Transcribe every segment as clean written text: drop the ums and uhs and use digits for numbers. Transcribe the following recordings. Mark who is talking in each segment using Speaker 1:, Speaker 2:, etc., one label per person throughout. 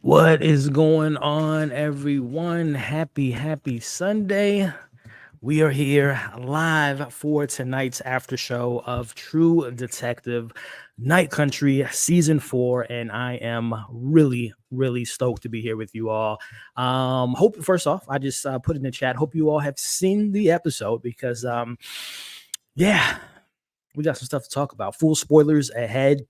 Speaker 1: What is going on, everyone? Happy Sunday. We are here live for tonight's after show of True Detective Night Country Season 4, and I am really stoked to be here with you all. Hope first off, I just put in the chat, hope you all have seen the episode because, yeah, we got some stuff to talk about. Full spoilers ahead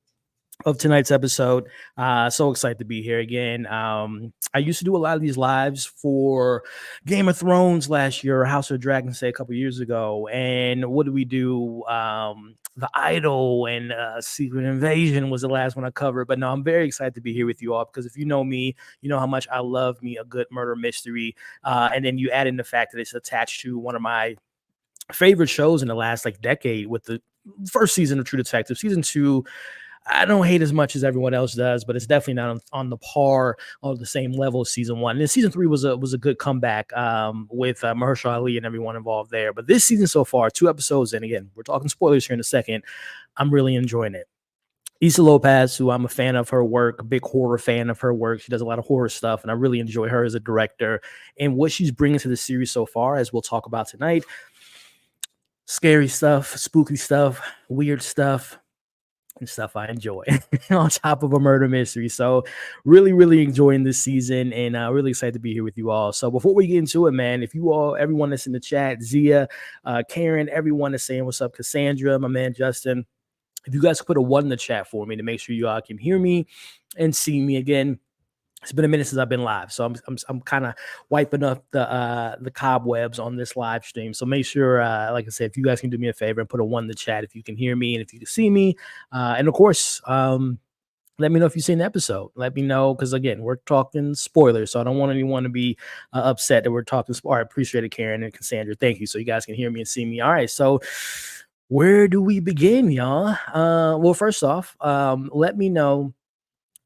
Speaker 1: of tonight's episode. So excited to be here again. I used to do a lot of these lives for Game of Thrones last year, House of Dragons, say a couple years ago. And what did we do? The Idol and Secret Invasion was the last one I covered. But no, I'm very excited to be here with you all because if you know me, you know how much I love me a good murder mystery. And then you add in the fact that it's attached to one of my favorite shows in the last decade with the first season of True Detective. Season 2, I don't hate as much as everyone else does, but it's definitely not on the par or the same level as season 1. And then season 3 was a good comeback with Mahershala Ali and everyone involved there. But this season so far, 2 episodes, and again, we're talking spoilers here in a second, I'm really enjoying it. Issa López, who I'm a fan of her work, a big horror fan of her work. She does a lot of horror stuff, and I really enjoy her as a director. And what she's bringing to the series so far, as we'll talk about tonight, scary stuff, spooky stuff, weird stuff, and stuff I enjoy on top of a murder mystery. So really enjoying this season and really excited to be here with you all. So before we get into it, man, if you all, everyone that's in the chat, Zia, Karen, everyone that's saying what's up, Cassandra, my man Justin, if you guys could put a 1 in the chat for me to make sure you all can hear me and see me again. It's been a minute since I've been live, so I'm kind of wiping up the cobwebs on this live stream. So make sure, like I said, if you guys can do me a favor and put a 1 in the chat if you can hear me and if you can see me, and of course, let me know if you've seen the episode. Let me know because again, we're talking spoilers, so I don't want anyone to be upset that we're talking. All right, appreciate it, Karen and Cassandra. Thank you. So you guys can hear me and see me. All right, so where do we begin, y'all? Well, first off, let me know.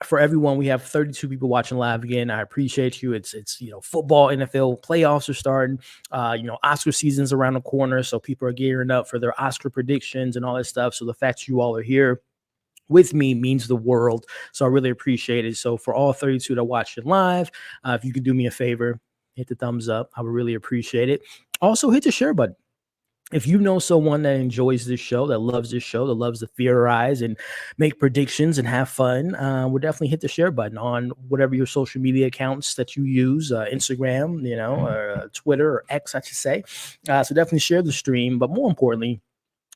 Speaker 1: For everyone, we have 32 people watching live again. I appreciate you. It's football, NFL playoffs are starting. Oscar season's around the corner, so people are gearing up for their Oscar predictions and all that stuff. So the fact you all are here with me means the world. So I really appreciate it. So for all 32 that watched it live, if you could do me a favor, hit the thumbs up. I would really appreciate it. Also, hit the share button. If you know someone that enjoys this show, that loves this show, that loves to theorize and make predictions and have fun, we'll definitely hit the share button on whatever your social media accounts that you use, Instagram, or Twitter or X, I should say. So definitely share the stream. But more importantly,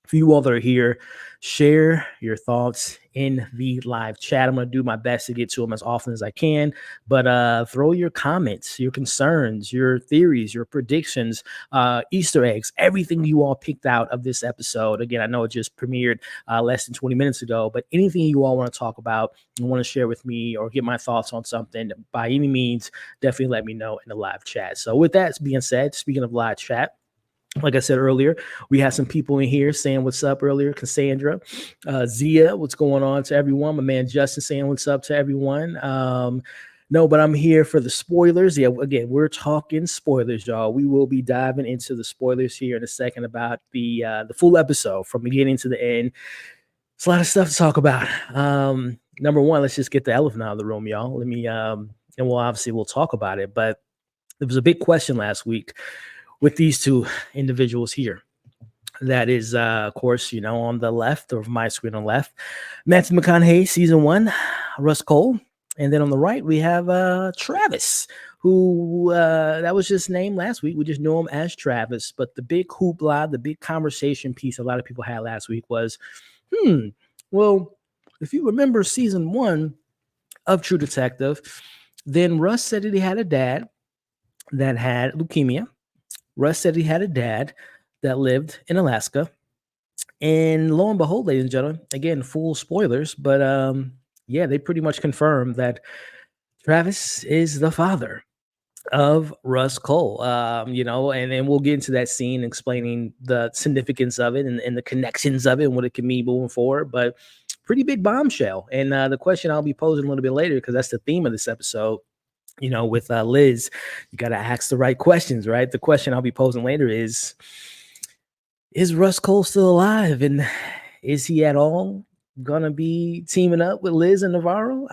Speaker 1: for you all that are here, share your thoughts in the live chat. I'm going to do my best to get to them as often as I can, but throw your comments, your concerns, your theories, your predictions, Easter eggs, everything you all picked out of this episode. Again, I know it just premiered less than 20 minutes ago, but anything you all want to talk about and want to share with me or get my thoughts on something, by any means, definitely let me know in the live chat. So with that being said, speaking of live chat, like I said earlier, we had some people in here saying what's up earlier. Cassandra, Zia, what's going on to everyone? My man Justin saying what's up to everyone. No, but I'm here for the spoilers. Yeah, again, we're talking spoilers, y'all. We will be diving into the spoilers here in a second about the full episode from beginning to the end. It's a lot of stuff to talk about. Number one, let's just get the elephant out of the room, y'all. Let me and we'll talk about it. But there was a big question last week with these two individuals here. That is, of course, on the left of my screen on the left, Matthew McConaughey, season 1, Russ Cole. And then on the right, we have Travis, who that was just named last week. We just knew him as Travis. But the big hoopla, the big conversation piece a lot of people had last week was, well, if you remember season 1 of True Detective, then Russ said that he had a dad that had leukemia. Russ said he had a dad that lived in Alaska. And lo and behold, ladies and gentlemen, again, full spoilers, but yeah, they pretty much confirmed that Travis is the father of Russ Cole. And then we'll get into that scene explaining the significance of it and the connections of it and what it can mean moving forward. But pretty big bombshell. And the question I'll be posing a little bit later, because that's the theme of this episode, with Liz, you got to ask the right questions, right? The question I'll be posing later is Russ Cole still alive? And is he at all going to be teaming up with Liz and Navarro?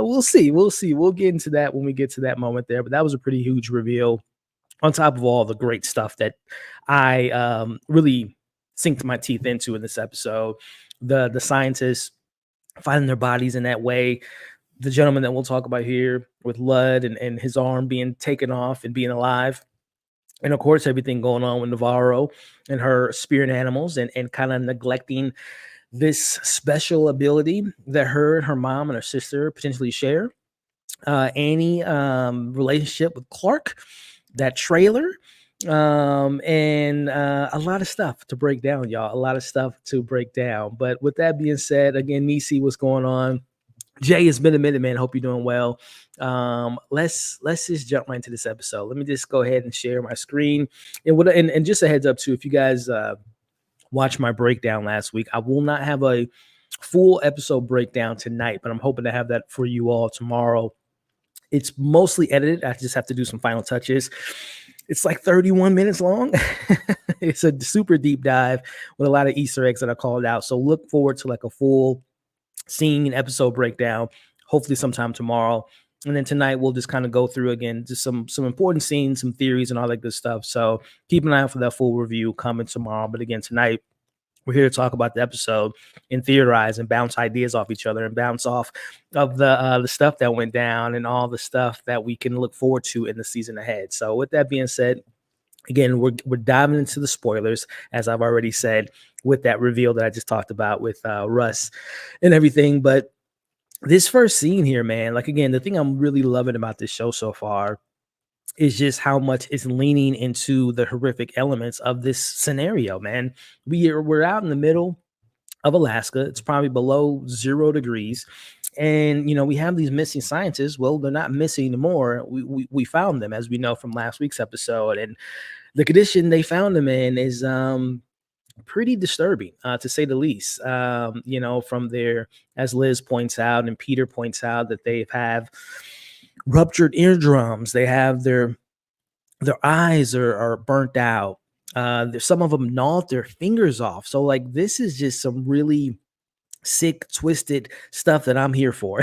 Speaker 1: We'll see. We'll get into that when we get to that moment there. But that was a pretty huge reveal on top of all the great stuff that I really sinked my teeth into in this episode. The scientists finding their bodies in that way, the gentleman that we'll talk about here with Ludd and his arm being taken off and being alive. And of course, everything going on with Navarro and her spirit animals and kind of neglecting this special ability that her mom and her sister potentially share. Annie relationship with Clark, that trailer, and a lot of stuff to break down, y'all. A lot of stuff to break down. But with that being said, again, Nisi, what's going on? Jay, it's been a minute, man. Hope you're doing well. Let's just jump right into this episode. Let me just go ahead and share my screen. And just a heads up too, if you guys watched my breakdown last week, I will not have a full episode breakdown tonight, but I'm hoping to have that for you all tomorrow. It's mostly edited. I just have to do some final touches. It's like 31 minutes long. It's a super deep dive with a lot of Easter eggs that I called out. So look forward to like a full scene episode breakdown, hopefully sometime tomorrow. And then tonight we'll just kind of go through again just some important scenes, some theories, and all that good stuff. So keep an eye out for that full review coming tomorrow. But again, tonight we're here to talk about the episode and theorize and bounce ideas off each other and bounce off of the stuff that went down and all the stuff that we can look forward to in the season ahead. So with that being said, again, we're diving into the spoilers, as I've already said, with that reveal that I just talked about with Russ and everything. But this first scene here, man, like, again, the thing I'm really loving about this show so far is just how much it's leaning into the horrific elements of this scenario, man. We're out in the middle of Alaska. It's probably below 0 degrees. And, we have these missing scientists. Well, they're not missing anymore. We found them, as we know from last week's episode. And the condition they found them in is pretty disturbing, to say the least. From their, as Liz points out and Peter points out, that they have ruptured eardrums. They have their eyes are burnt out. Some of them gnawed their fingers off. So like, this is just some really sick, twisted stuff that I'm here for.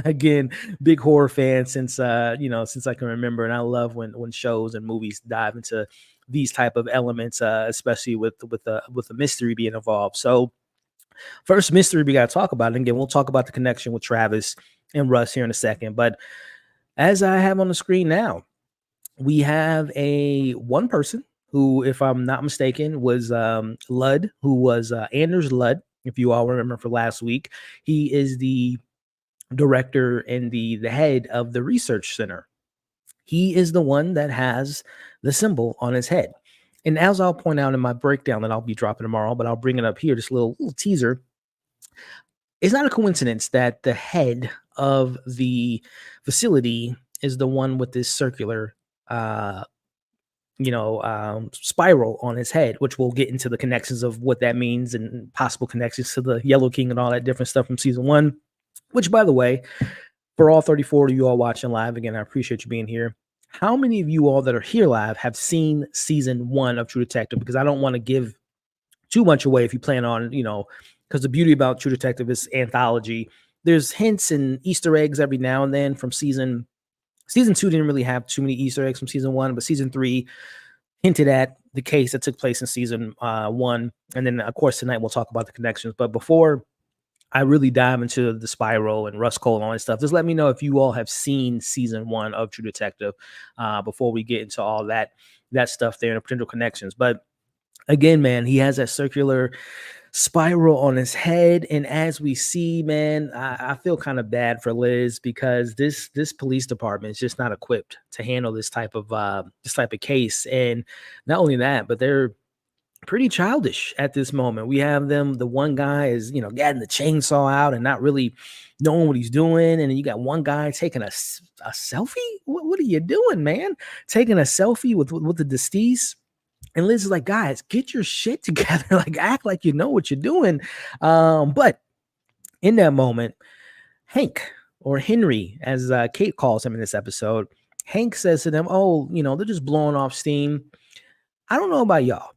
Speaker 1: Again, big horror fan since I can remember, and I love when shows and movies dive into these type of elements, especially with the mystery being involved. So first mystery we got to talk about, and again, we'll talk about the connection with Travis and Russ here in a second. But as I have on the screen now, we have one person who, if I'm not mistaken, was Ludd, who was Anders Ludd, if you all remember for last week. He is the director and the head of the research center. He is the one that has the symbol on his head. And as I'll point out in my breakdown that I'll be dropping tomorrow, but I'll bring it up here, just a little teaser. It's not a coincidence that the head of the facility is the one with this circular uh spiral on his head, which we'll get into the connections of what that means and possible connections to the Yellow King and all that different stuff from season one. Which, by the way, for all 34 of you all watching live, again, I appreciate you being here. How many of you all that are here live have seen season one of True Detective? Because I don't want to give too much away if you plan on, because the beauty about True Detective is anthology. There's hints and Easter eggs every now and then from season two. Didn't really have too many Easter eggs from season one, but season three hinted at the case that took place in season one. And then, of course, tonight we'll talk about the connections. But before I really dive into the spiral and Rust Cole and all that stuff, just let me know if you all have seen season one of True Detective before we get into all that stuff there and potential connections. But again, man, he has that circular spiral on his head, and as we see, man, I feel kind of bad for Liz because this police department is just not equipped to handle this type of case. And not only that, but they're pretty childish at this moment. We have them, the one guy is getting the chainsaw out and not really knowing what he's doing, and then you got one guy taking a selfie. What are you doing, man? Taking a selfie with the deceased. And Liz is like, guys, get your shit together. Like, act like you know what you're doing. But in that moment, Hank, or Henry, as Kate calls him in this episode, Hank says to them, oh, they're just blowing off steam. I don't know about y'all,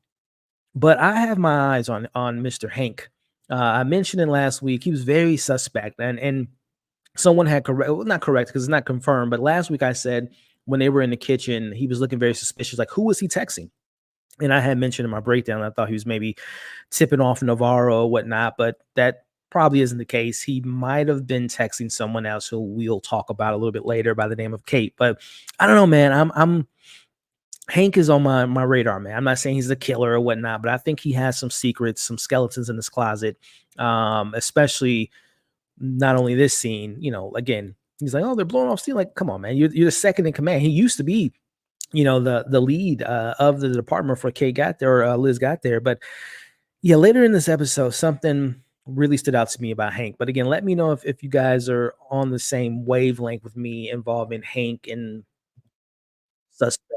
Speaker 1: but I have my eyes on Mr. Hank. I mentioned it last week. He was very suspect. And someone had not correct because it's not confirmed. But last week I said when they were in the kitchen, he was looking very suspicious. Like, who was he texting? And I had mentioned in my breakdown, I thought he was maybe tipping off Navarro or whatnot, but that probably isn't the case. He might have been texting someone else who we'll talk about a little bit later by the name of Kate. But I don't know, man. Hank is on my radar, man. I'm not saying he's a killer or whatnot, but I think he has some secrets, some skeletons in his closet, especially not only this scene. Again, he's like, oh, they're blowing off steam. Like, come on, man. You're the second in command. He used to be the lead of the department for Kate got there, or Liz got there. But yeah, later in this episode, something really stood out to me about Hank. But again, let me know if you guys are on the same wavelength with me involving Hank and suspect,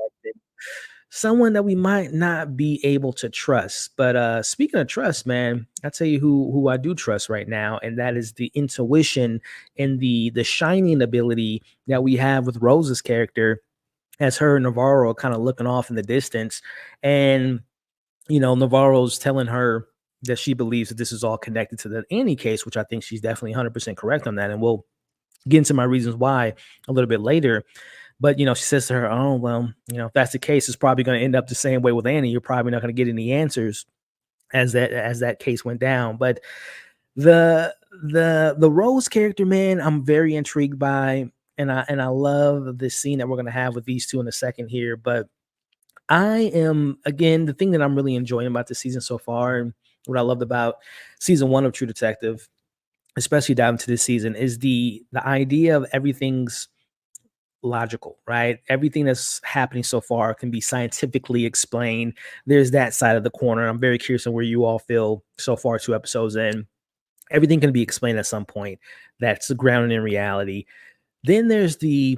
Speaker 1: someone that we might not be able to trust. But speaking of trust, man, I'll tell you who I do trust right now, and that is the intuition and the shining ability that we have with Rose's character, as her and Navarro kind of looking off in the distance. And, Navarro's telling her that she believes that this is all connected to the Annie case, which I think she's definitely 100% correct on that. And we'll get into my reasons why a little bit later. But, she says to her, oh, well, if that's the case, it's probably going to end up the same way with Annie. You're probably not going to get any answers as that case went down. But the Rose character, man, I'm very intrigued by. And I love this scene that we're going to have with these two in a second here. But I am, again, the thing that I'm really enjoying about this season so far, and what I loved about season one of True Detective, especially diving into this season, is the idea of everything's logical, right? Everything that's happening so far can be scientifically explained. There's that side of the corner. I'm very curious on where you all feel so far 2 episodes in. Everything can be explained at some point. That's grounded in reality. Then there's the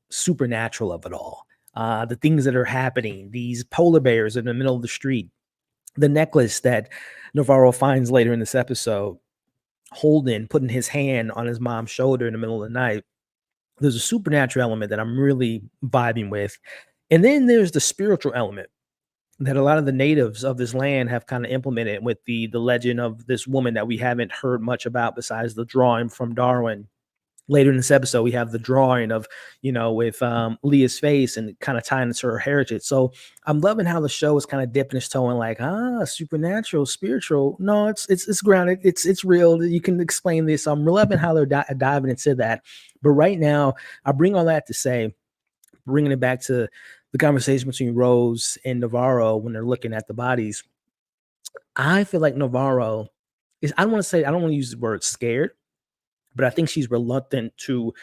Speaker 1: supernatural of it all. The things that are happening, these polar bears in the middle of the street, the necklace that Navarro finds later in this episode, Holden putting his hand on his mom's shoulder in the middle of the night. There's a supernatural element that I'm really vibing with. And then there's the spiritual element that a lot of the natives of this land have kind of implemented with the legend of this woman that we haven't heard much about besides the drawing from Darwin. Later in this episode, we have the drawing of, with Leah's face and kind of tying into her heritage. So I'm loving how the show is kind of dipping its toe in like, supernatural, spiritual. No, it's grounded. It's real. You can explain this. I'm loving how they're diving into that. But right now, I bring all that to say, bringing it back to the conversation between Rose and Navarro when they're looking at the bodies, I feel like Navarro is, I don't want to use the word scared, but I think she's reluctant to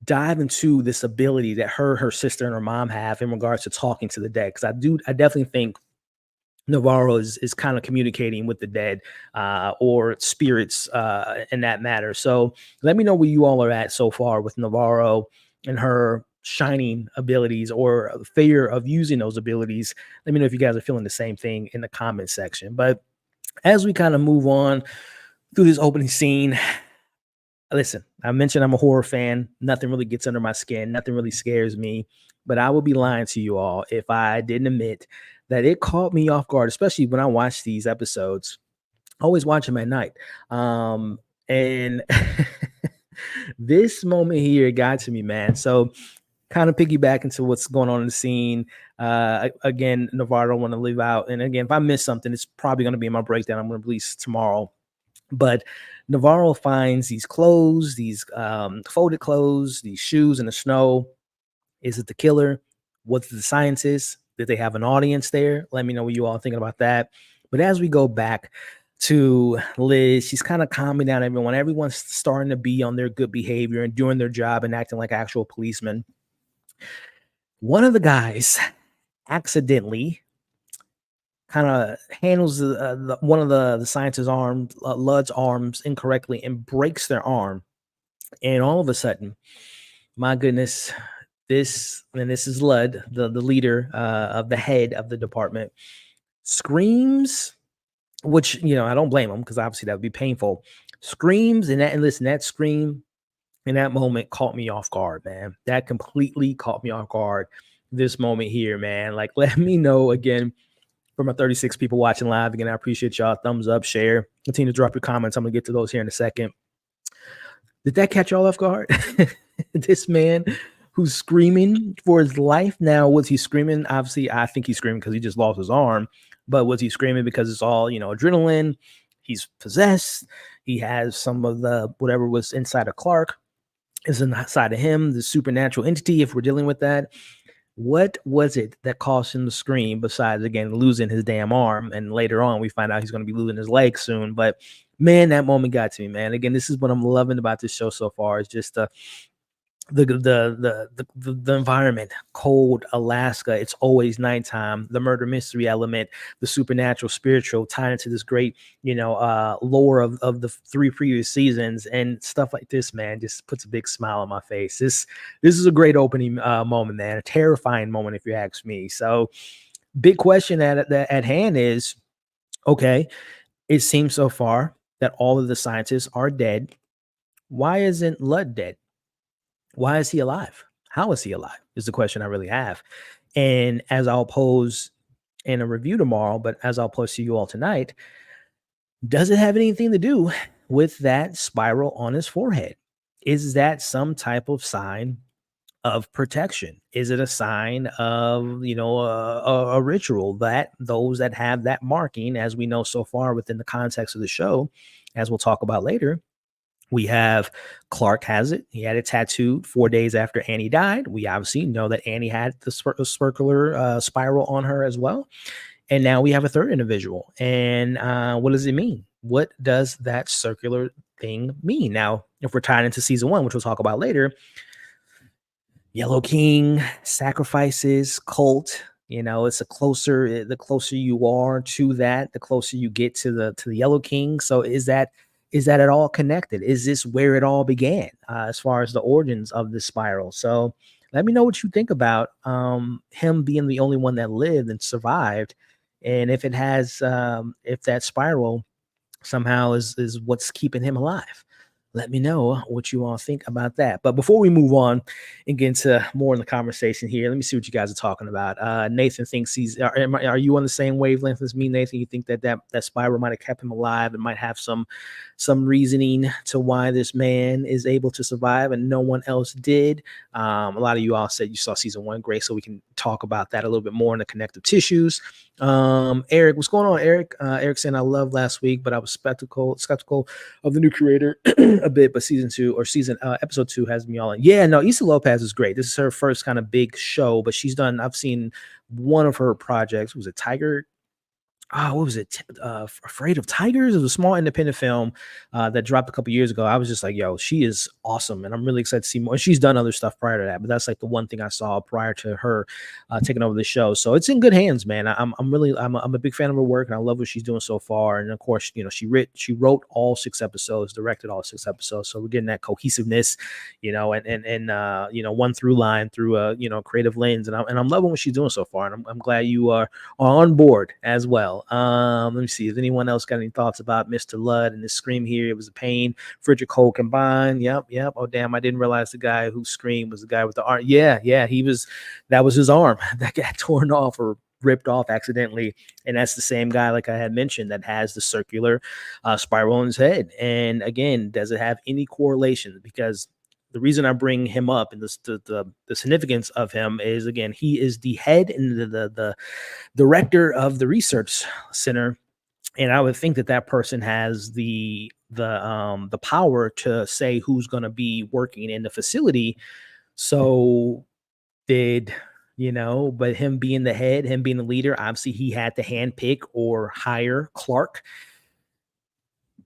Speaker 1: dive into this ability that her sister and her mom have in regards to talking to the dead. Because I definitely think Navarro is kind of communicating with the dead or spirits in that matter. So let me know where you all are at so far with Navarro and her shining abilities or fear of using those abilities. Let me know if you guys are feeling the same thing in the comment section. But as we kind of move on through this opening scene, listen, I mentioned I'm a horror fan. Nothing really gets under my skin. Nothing really scares me. But I would be lying to you all if I didn't admit that it caught me off guard, especially when I watch these episodes. I always watch them at night. And this moment here got to me, man. So kind of piggyback into what's going on in the scene. Again, Navarro want to leave out. And again, if I miss something, it's probably going to be in my breakdown I'm going to release tomorrow. But Navarro finds these clothes, these folded clothes, these shoes in the snow. Is it the killer? What's the scientists? Did they have an audience there? Let me know what you all thinking about that. But as we go back to Liz, she's kind of calming down everyone. Everyone's starting to be on their good behavior and doing their job and acting like actual policemen. One of the guys accidentally kind of handles one of the scientist's arm, Lud's arms incorrectly and breaks their arm. And all of a sudden, my goodness, this is Lud, the leader of the head of the department, screams, which, you know, I don't blame him because obviously that would be painful. Screams and listen, that scream in that moment caught me off guard, man. That completely caught me off guard. This moment here, man. Like, let me know again. For my 36 people watching live, again, I appreciate y'all. Thumbs up, share, continue to drop your comments. I'm gonna get to those here in a second. Did that catch y'all off guard? This man who's screaming for his life. Now, was he screaming? Obviously, I think he's screaming because he just lost his arm. But was he screaming because it's all, you know, adrenaline? He's possessed. He has some of the whatever was inside of Clark is inside of him, the supernatural entity, if we're dealing with that. What was it that caused him to scream besides, again, losing his damn arm? And later on, we find out he's going to be losing his leg soon. But, man, that moment got to me, man. Again, this is what I'm loving about this show so far is just the environment, cold Alaska. It's always nighttime. The murder mystery element, the supernatural, spiritual, tied into this great, you know, lore of the 3 previous seasons and stuff like this. Man, just puts a big smile on my face. This is a great opening moment, man. A terrifying moment, if you ask me. So, big question at hand is, okay, it seems so far that all of the scientists are dead. Why isn't Lud dead? Why is he alive? How is he alive? Is the question I really have. And as I'll pose in a review tomorrow, but as I'll pose to you all tonight, does it have anything to do with that spiral on his forehead? Is that some type of sign of protection? Is it a sign of, you know, a ritual that those that have that marking, as we know so far within the context of the show, as we'll talk about later, we have Clark has it. He had it tattooed 4 days after Annie died. We obviously know that Annie had the circular spiral on her as well. And now we have a third individual. And what does it mean? What does that circular thing mean? Now, if we're tied into season 1, which we'll talk about later, Yellow King, sacrifices, cult. You know, it's the closer you are to that, the closer you get to the Yellow King. So is that at all connected? Is this where it all began as far as the origins of this spiral? So let me know what you think about him being the only one that lived and survived, and if it has if that spiral somehow is what's keeping him alive. Let me know what you all think about that. But before we move on and get into more in the conversation here, let me see what you guys are talking about. Nathan thinks are you on the same wavelength as me, Nathan? You think that spiral might have kept him alive and might have some reasoning to why this man is able to survive and no one else did? A lot of you all said you saw season 1, great, so we can talk about that a little bit more in the connective tissues. Eric, what's going on, Eric? Eric saying I loved last week, but I was skeptical of the new creator. a bit, but episode 2 has me all in. Yeah, no, Issa López is great. This is her first kind of big show, but I've seen one of her projects. Was it Tiger? What was it? Afraid of Tigers. It was a small independent film that dropped a couple years ago. I was just like, yo, she is awesome, and I'm really excited to see more. She's done other stuff prior to that, but that's like the one thing I saw prior to her taking over the show. So it's in good hands, man. I'm a big fan of her work, and I love what she's doing so far. And of course, she wrote all 6 episodes, directed all 6 episodes, so we're getting that cohesiveness, and one through line through a creative lens, and I'm loving what she's doing so far, and I'm glad you are on board as well. Let me see. Has anyone else got any thoughts about Mr. Ludd and the scream here? It was a pain. Frederick Cole combined. Yep. Oh, damn. I didn't realize the guy who screamed was the guy with the arm. Yeah. That was his arm that got torn off or ripped off accidentally. And that's the same guy, like I had mentioned, that has the circular spiral in his head. And again, does it have any correlation? Because the reason I bring him up and the significance of him is, again, he is the head and the director of the research center, and I would think that person has the power to say who's going to be working in the facility. So but him being the head, him being the leader, obviously he had to handpick or hire Clark.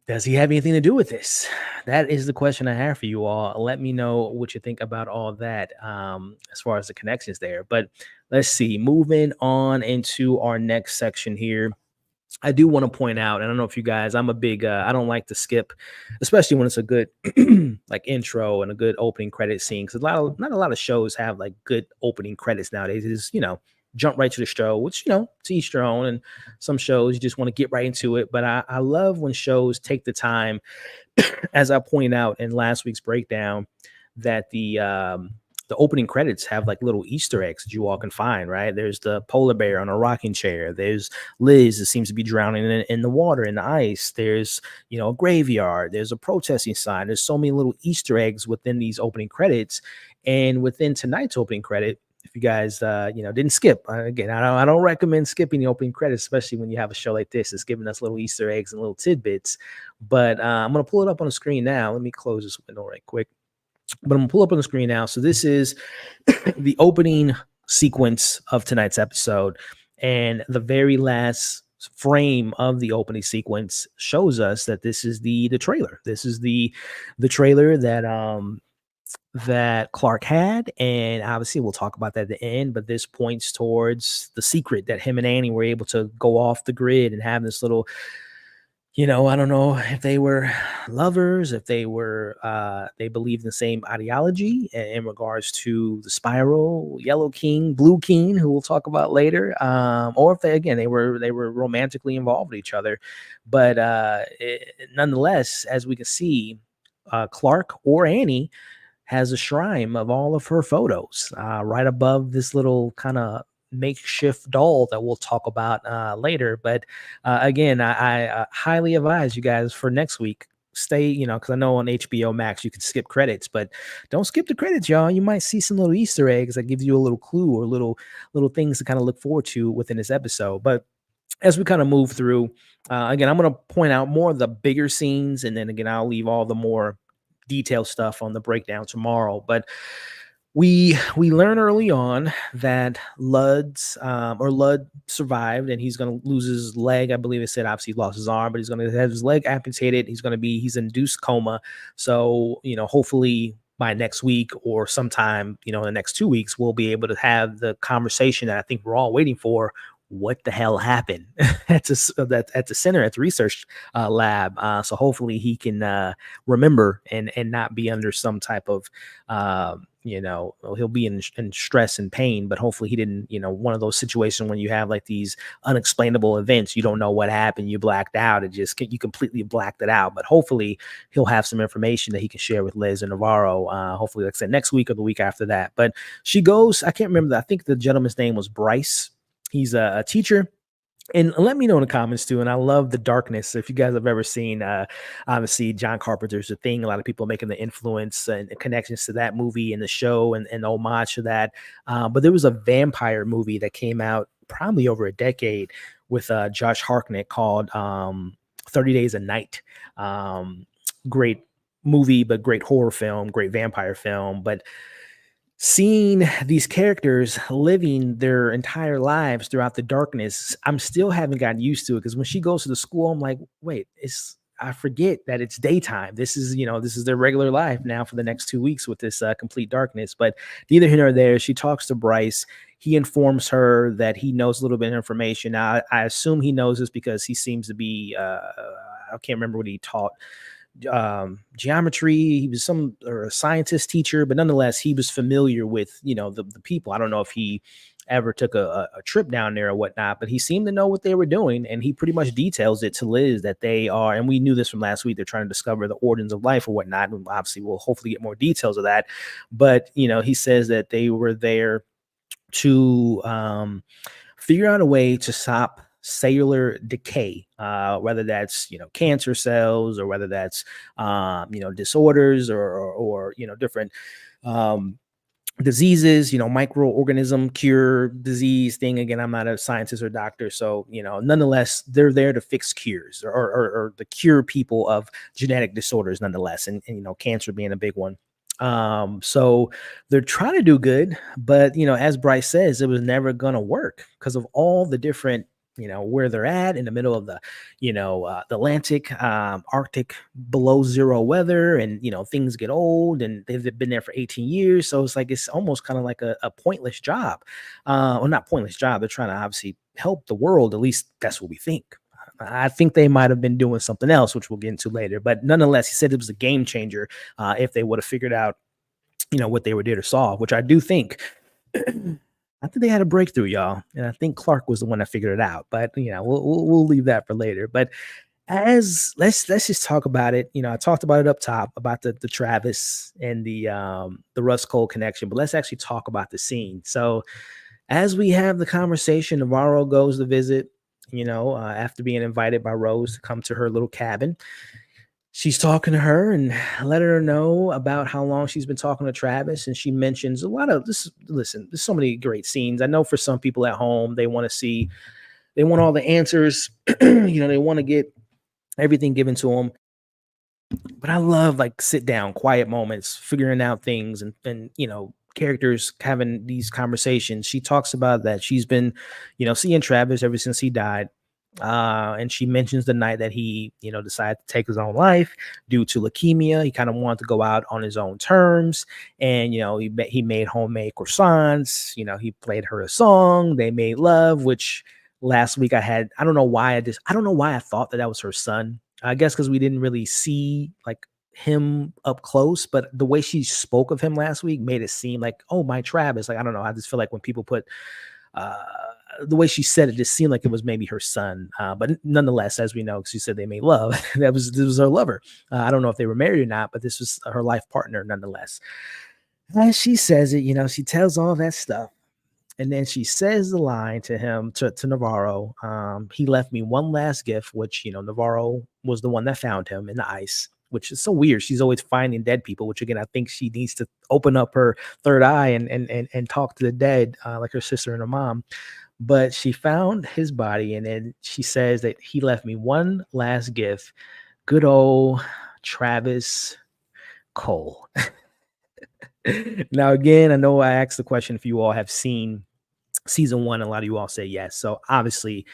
Speaker 1: Does he have anything to do with this? That is the question I have for you all. Let me know what you think about all that as far as the connections there. But let's see. Moving on into our next section here. I do want to point out, and I don't know if you guys, I'm a big, I don't like to skip, especially when it's a good like intro and a good opening credit scene. Because not a lot of shows have like good opening credits nowadays. It is, jump right to the show, which, to each their own. And some shows you just want to get right into it. But I love when shows take the time, as I pointed out in last week's breakdown, that the opening credits have like little Easter eggs that you all can find, right? There's the polar bear on a rocking chair. There's Liz that seems to be drowning in the water, in the ice. There's, a graveyard. There's a protesting sign. There's so many little Easter eggs within these opening credits. And within tonight's opening credit, if you guys, didn't skip, again, I don't recommend skipping the opening credits, especially when you have a show like this. It's giving us little Easter eggs and little tidbits. But I'm going to pull it up on the screen now. Let me close this window right quick. But I'm going to pull up on the screen now. So this is the opening sequence of tonight's episode. And the very last frame of the opening sequence shows us that this is the trailer. This is the trailer that Clark had, and obviously we'll talk about that at the end, but this points towards the secret that him and Annie were able to go off the grid and have this little, I don't know if they were lovers, if they were they believed in the same ideology in regards to the spiral, Yellow King, Blue King, who we'll talk about later, or if they were romantically involved with each other. But nonetheless, as we can see, Clark or Annie has a shrine of all of her photos right above this little kind of makeshift doll that we'll talk about later. But again, I highly advise you guys for next week, stay, because I know on HBO Max you can skip credits, but don't skip the credits, y'all. You might see some little Easter eggs that gives you a little clue or little things to kind of look forward to within this episode. But as we kind of move through, again, I'm going to point out more of the bigger scenes, and then again, I'll leave all the more detailed stuff on the breakdown tomorrow. But we learn early on that Ludd survived, and he's going to lose his leg. I believe it said obviously he lost his arm, but he's going to have his leg amputated. He's induced coma. So, hopefully by next week or sometime, in the next 2 weeks, we'll be able to have the conversation that I think we're all waiting for. What the hell happened at the center, at the research lab? So hopefully he can remember and not be under some type of, he'll be in stress and pain, but hopefully he didn't, one of those situations when you have like these unexplainable events, you don't know what happened, you blacked out, you completely blacked it out. But hopefully he'll have some information that he can share with Liz and Navarro, hopefully, like I said, next week or the week after that. But she goes, I can't remember, I think the gentleman's name was Bryce. He's a teacher. And let me know in the comments too. And I love the darkness. If you guys have ever seen, obviously John Carpenter's The Thing, a lot of people making the influence and connections to that movie and the show and homage to that. But there was a vampire movie that came out probably over a decade with Josh Hartnett called 30 Days a Night. Great movie, but great horror film, great vampire film. But seeing these characters living their entire lives throughout the darkness, I'm still haven't gotten used to it, because when she goes to the school, I'm like, wait, it's I forget that it's daytime. This is, this is their regular life now for the next 2 weeks with this complete darkness. But neither here nor there. She talks to Bryce. He informs her that he knows a little bit of information. Now, I assume he knows this because he seems to be, I can't remember what he taught, geometry. He was a scientist teacher, but nonetheless, he was familiar with, the people. I don't know if he ever took a trip down there or whatnot, but he seemed to know what they were doing. And he pretty much details it to Liz that they are, and we knew this from last week, they're trying to discover the origins of life or whatnot. And obviously we'll hopefully get more details of that. But, he says that they were there to figure out a way to stop cellular decay, whether that's cancer cells, or whether that's disorders, or different diseases, microorganism cure disease thing. Again, I'm not a scientist or doctor, so nonetheless, they're there to fix cures, or the cure people of genetic disorders nonetheless, and cancer being a big one. So they're trying to do good, but as Bryce says, it was never gonna work because of all the different, where they're at in the middle of the, the Atlantic, Arctic below zero weather, and things get old, and they've been there for 18 years. So it's like it's almost kind of like a pointless job. Well, not pointless job. They're trying to obviously help the world. At least that's what we think. I think they might have been doing something else, which we'll get into later. But nonetheless, he said it was a game changer if they would have figured out, what they were there to solve, which I do think. I think they had a breakthrough, y'all, and I think Clark was the one that figured it out. But we'll leave that for later. But as let's just talk about it. I talked about it up top about the Travis and the Russ Cole connection, but let's actually talk about the scene. So as we have the conversation, Navarro goes to visit, after being invited by Rose to come to her little cabin. She's talking to her and letting her know about how long she's been talking to Travis. And she mentions a lot of this. Listen, there's so many great scenes. I know for some people at home, they want all the answers. They want to get everything given to them. But I love like sit down, quiet moments, figuring out things, and characters having these conversations. She talks about that she's been, seeing Travis ever since he died. And she mentions the night that he, decided to take his own life due to leukemia. He kind of wanted to go out on his own terms, and he made homemade croissants. He played her a song. They made love. Which last week I don't know why I thought that was her son. I guess because we didn't really see like him up close, but the way she spoke of him last week made it seem like, oh, my Travis. Like I don't know. I just feel like when people put the way she said it just seemed like it was maybe her son. But nonetheless, as we know, because she said they made love, this was her lover. I don't know if they were married or not, but this was her life partner nonetheless. As she says it, she tells all that stuff. And then she says the line to him, to Navarro. He left me one last gift, which, Navarro was the one that found him in the ice, which is so weird. She's always finding dead people, which again, I think she needs to open up her third eye and talk to the dead, like her sister and her mom. But she found his body, and then she says that he left me one last gift. Good old Travis Cole. Now, again, I know I asked the question if you all have seen season 1. A lot of you all say yes. So obviously,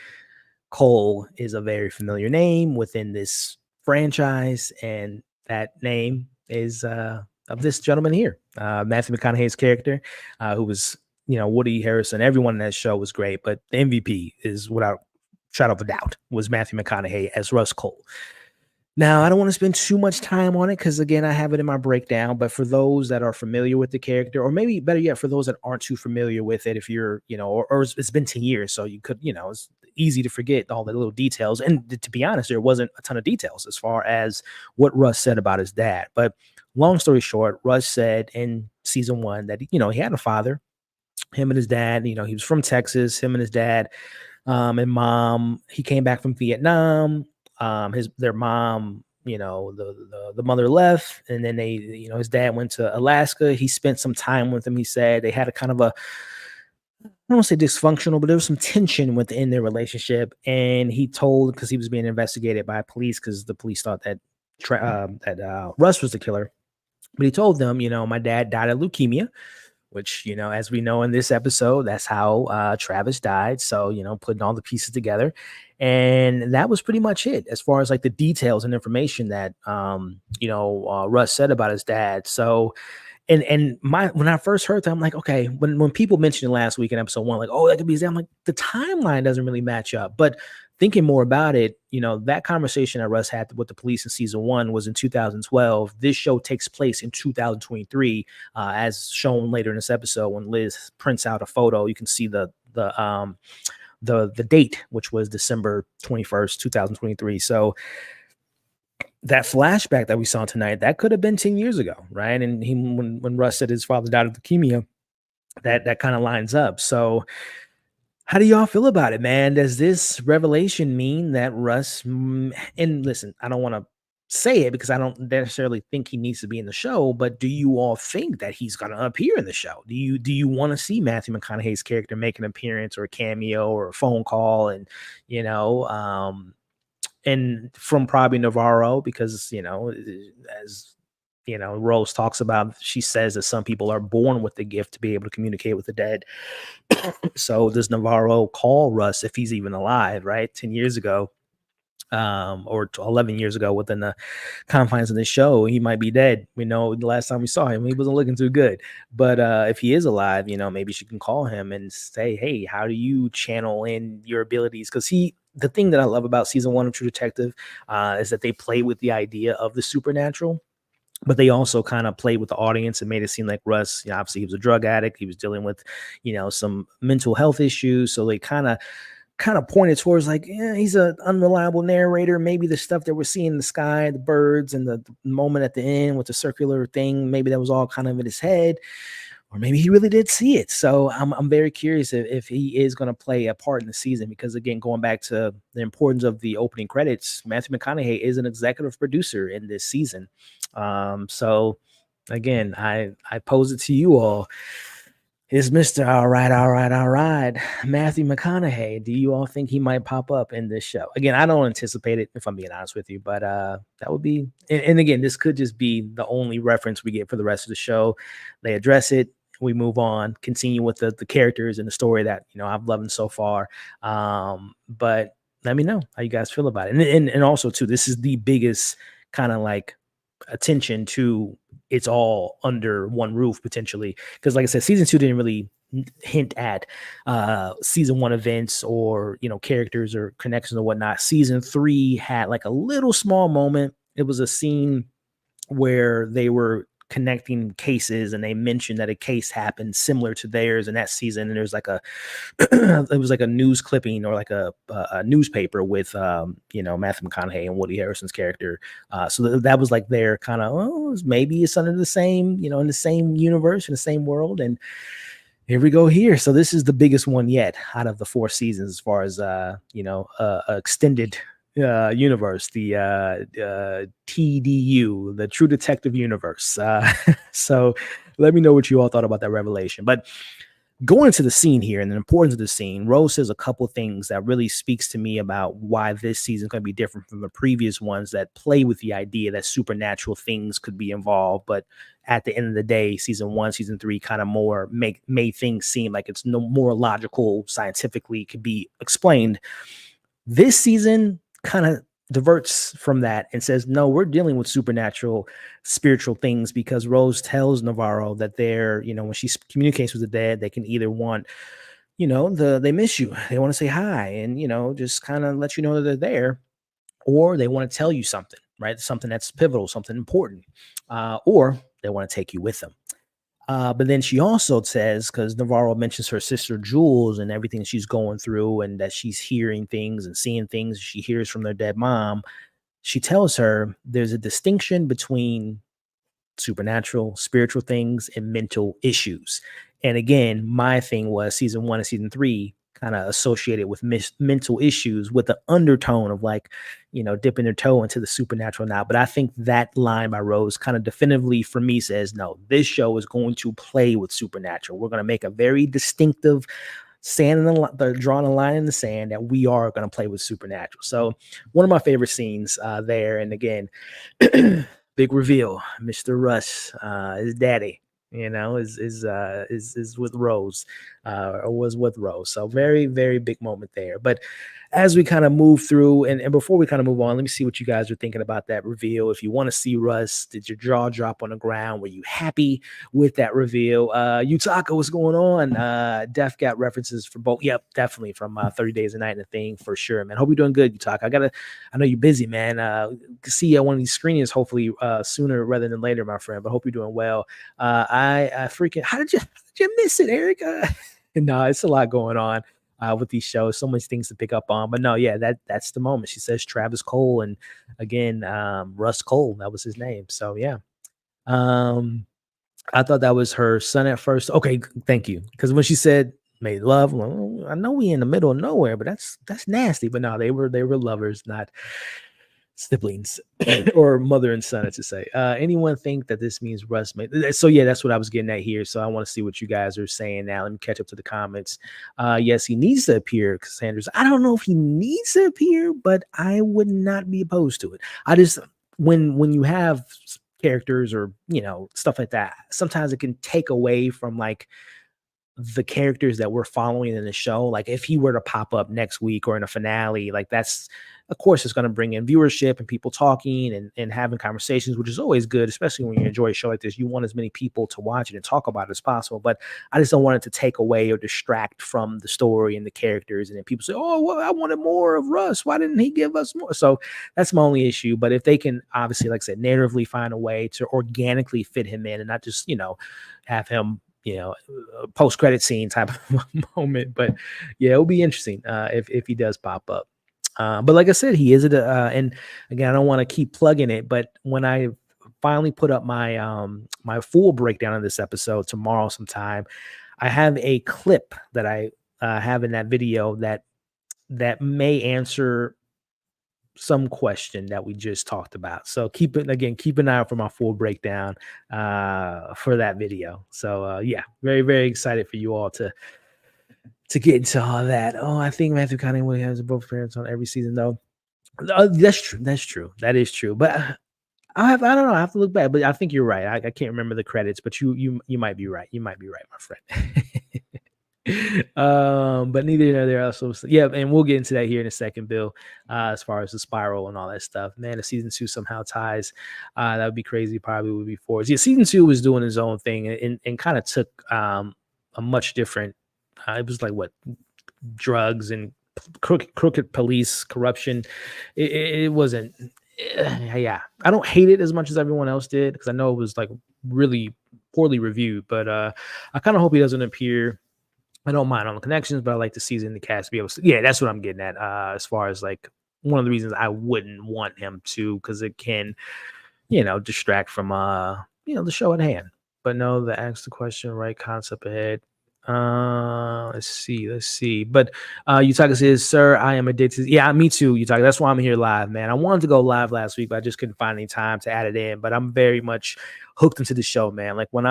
Speaker 1: Cole is a very familiar name within this franchise, and that name is of this gentleman here, Matthew McConaughey's character, who was, Woody Harrelson. Everyone in that show was great, but the MVP is, without shadow of a doubt, was Matthew McConaughey as Russ Cole. Now, I don't want to spend too much time on it because, again, I have it in my breakdown. But for those that are familiar with the character, or maybe better yet, for those that aren't too familiar with it, if you're, or it's been 10 years, so you could, it's easy to forget all the little details. And to be honest, there wasn't a ton of details as far as what Russ said about his dad. But long story short, Russ said in season 1 that, he had a father, him and his dad, he was from Texas, him and his dad, and mom, he came back from Vietnam. Their mom, the mother left, and then they, his dad went to Alaska. He spent some time with him. He said they had a kind of a, I don't want to say dysfunctional, but there was some tension within their relationship. And he told, because he was being investigated by police, because the police thought that Russ was the killer. But he told them, my dad died of leukemia, which, as we know in this episode, that's how Travis died. So, putting all the pieces together. And that was pretty much it as far as like the details and information that, Russ said about his dad. So, and when I first heard that, I'm like, okay, when people mentioned it last week in episode 1, like, oh, that could be his dad, I'm like, the timeline doesn't really match up. But thinking more about it, that conversation that Russ had with the police in season 1 was in 2012. This show takes place in 2023, as shown later in this episode. When Liz prints out a photo, you can see the date, which was December 21st, 2023. So that flashback that we saw tonight, that could have been 10 years ago, right? And when Russ said his father died of leukemia, that kind of lines up. So how do y'all feel about it, man? Does this revelation mean that Russ, and listen, I don't want to say it because I don't necessarily think he needs to be in the show, but do you all think that he's going to appear in the show? Do you want to see Matthew McConaughey's character make an appearance or a cameo or a phone call? And, and from probably Navarro, because, as Rose talks about, she says that some people are born with the gift to be able to communicate with the dead. So does Navarro call Russ if he's even alive, right? 10 years ago, or 11 years ago within the confines of the show, he might be dead. We know the last time we saw him, he wasn't looking too good. But if he is alive, maybe she can call him and say, hey, how do you channel in your abilities? Because the thing that I love about season 1 of True Detective is that they play with the idea of the supernatural, but they also kind of played with the audience and made it seem like Russ, obviously he was a drug addict. He was dealing with, some mental health issues. So they kind of pointed towards like, yeah, he's an unreliable narrator. Maybe the stuff that we're seeing in the sky, the birds, and the moment at the end with the circular thing, maybe that was all kind of in his head. Or maybe he really did see it. So I'm very curious if he is going to play a part in the season, because again, going back to the importance of the opening credits, Matthew McConaughey is an executive producer in this season. So again, I pose it to you all. Is Mr. All right, Matthew McConaughey, do you all think he might pop up in this show? Again, I don't anticipate it, if I'm being honest with you, but that would be, and again, this could just be the only reference we get for the rest of the show. They address it, we move on, continue with the characters and the story that, I've loved so far. But let me know how you guys feel about it. And also too, this is the biggest kind of like attention to it's all under one roof potentially, because like I said, season 2 didn't really hint at season 1 events or characters or connections or whatnot. Season 3 had like a little small moment. It was a scene where they were connecting cases and they mentioned that a case happened similar to theirs in that season, and there's like it was like a news clipping or like a newspaper with Matthew McConaughey and Woody Harrelson's character, so that was like their kind of, maybe it's under the same, in the same universe, in the same world. And here we go here. So this is the biggest one yet out of the 4 seasons as far as extended universe, the TDU, the True Detective universe. So let me know what you all thought about that revelation. But going into the scene here and the importance of the scene, Rose says a couple things that really speaks to me about why this season is going to be different from the previous ones that play with the idea that supernatural things could be involved. But at the end of the day, season 1, season 3 kind of more made things seem like it's no more logical, scientifically could be explained. This season kind of diverts from that and says, no, we're dealing with supernatural, spiritual things, because Rose tells Navarro that they're, when she communicates with the dead, they can either want, they miss you, they want to say hi and, just kind of let you know that they're there, or they want to tell you something, right? Something that's pivotal, something important, or they want to take you with them. But then she also says, because Navarro mentions her sister Jules and everything she's going through, and that she's hearing things and seeing things she hears from their dead mom. She tells her there's a distinction between supernatural, spiritual things, and mental issues. And again, my thing was season 1 and season 3 kind of associated with mental issues with the undertone of like, dipping their toe into the supernatural now. But I think that line by Rose kind of definitively for me says, no, this show is going to play with supernatural. We're going to make a very distinctive they're drawing a line in the sand that we are going to play with Supernatural. So one of my favorite scenes there. And again, big reveal, Mr. Russ, his daddy, is with Rose, or was with Rose. So very, very big moment there. But as we kind of move through, and before we kind of move on, let me see what you guys are thinking about that reveal. If you want to see Russ, did your jaw drop on the ground? Were you happy with that reveal? Utaka, what's going on? Def got references for both. Yep, definitely from 30 Days a Night and a Thing for sure, man. Hope you're doing good, Utaka. I know you're busy, man. See you at one of these screenings, hopefully sooner rather than later, my friend. But hope you're doing well. I freaking, how did you miss it, Erica? No, it's a lot going on with these shows. So much things to pick up on. But no, yeah, that's the moment. She says Travis Cole, and again, Russ Cole. That was his name. So yeah. I thought that was her son at first. Okay, thank you. Because when she said made love, well, I know we in the middle of nowhere, but that's nasty. But no, they were lovers, not siblings or mother and son, to say. Anyone think that this means Russ made? So yeah, that's what I was getting at here. So I want to see what you guys are saying now. Let me catch up to the comments. Yes, he needs to appear, Cassandra's. I don't know if he needs to appear, but I would not be opposed to it. I just, when you have characters or stuff like that, sometimes it can take away from like the characters that we're following in the show. Like if he were to pop up next week or in a finale, like that's, of course, it's going to bring in viewership and people talking and having conversations, which is always good, especially when you enjoy a show like this. You want as many people to watch it and talk about it as possible. But I just don't want it to take away or distract from the story and the characters. And then people say, oh, well, I wanted more of Russ. Why didn't he give us more? So that's my only issue. But if they can obviously, like I said, narratively find a way to organically fit him in and not just, have him, post-credit scene type of moment. But yeah, it'll be interesting if he does pop up. But like I said, he is and again, I don't want to keep plugging it, but when I finally put up my my full breakdown of this episode tomorrow sometime, I have a clip that I have in that video that may answer some question that we just talked about. So keep an eye out for my full breakdown for that video. So yeah, very, very excited for you all to get into all that. Oh, I think Matthew Conway has both parents on every season, though. That's true. That is true. But I don't know. I have to look back. But I think you're right. I can't remember the credits, but you might be right. You might be right, my friend. But neither here nor there. Also, yeah, and we'll get into that here in a second, Bill. As far as the spiral and all that stuff, man. If season 2 somehow ties, that would be crazy. Probably would be forwards. Yeah, season 2 was doing his own thing and kind of took a much different. It was like what drugs and crooked police corruption. It wasn't. Yeah, I don't hate it as much as everyone else did because I know it was like really poorly reviewed. But I kind of hope he doesn't appear. I don't mind on the connections, but I like to see in the cast be able to. Yeah, that's what I'm getting at. As far as like one of the reasons I wouldn't want him to, because it can, distract from the show at hand. But no, ask the question, right concept ahead. Let's see. But Utaka says, sir, I am addicted. Yeah, me too, Utaka. That's why I'm here live, man. I wanted to go live last week, but I just couldn't find any time to add it in. But I'm very much hooked into the show, man. Like when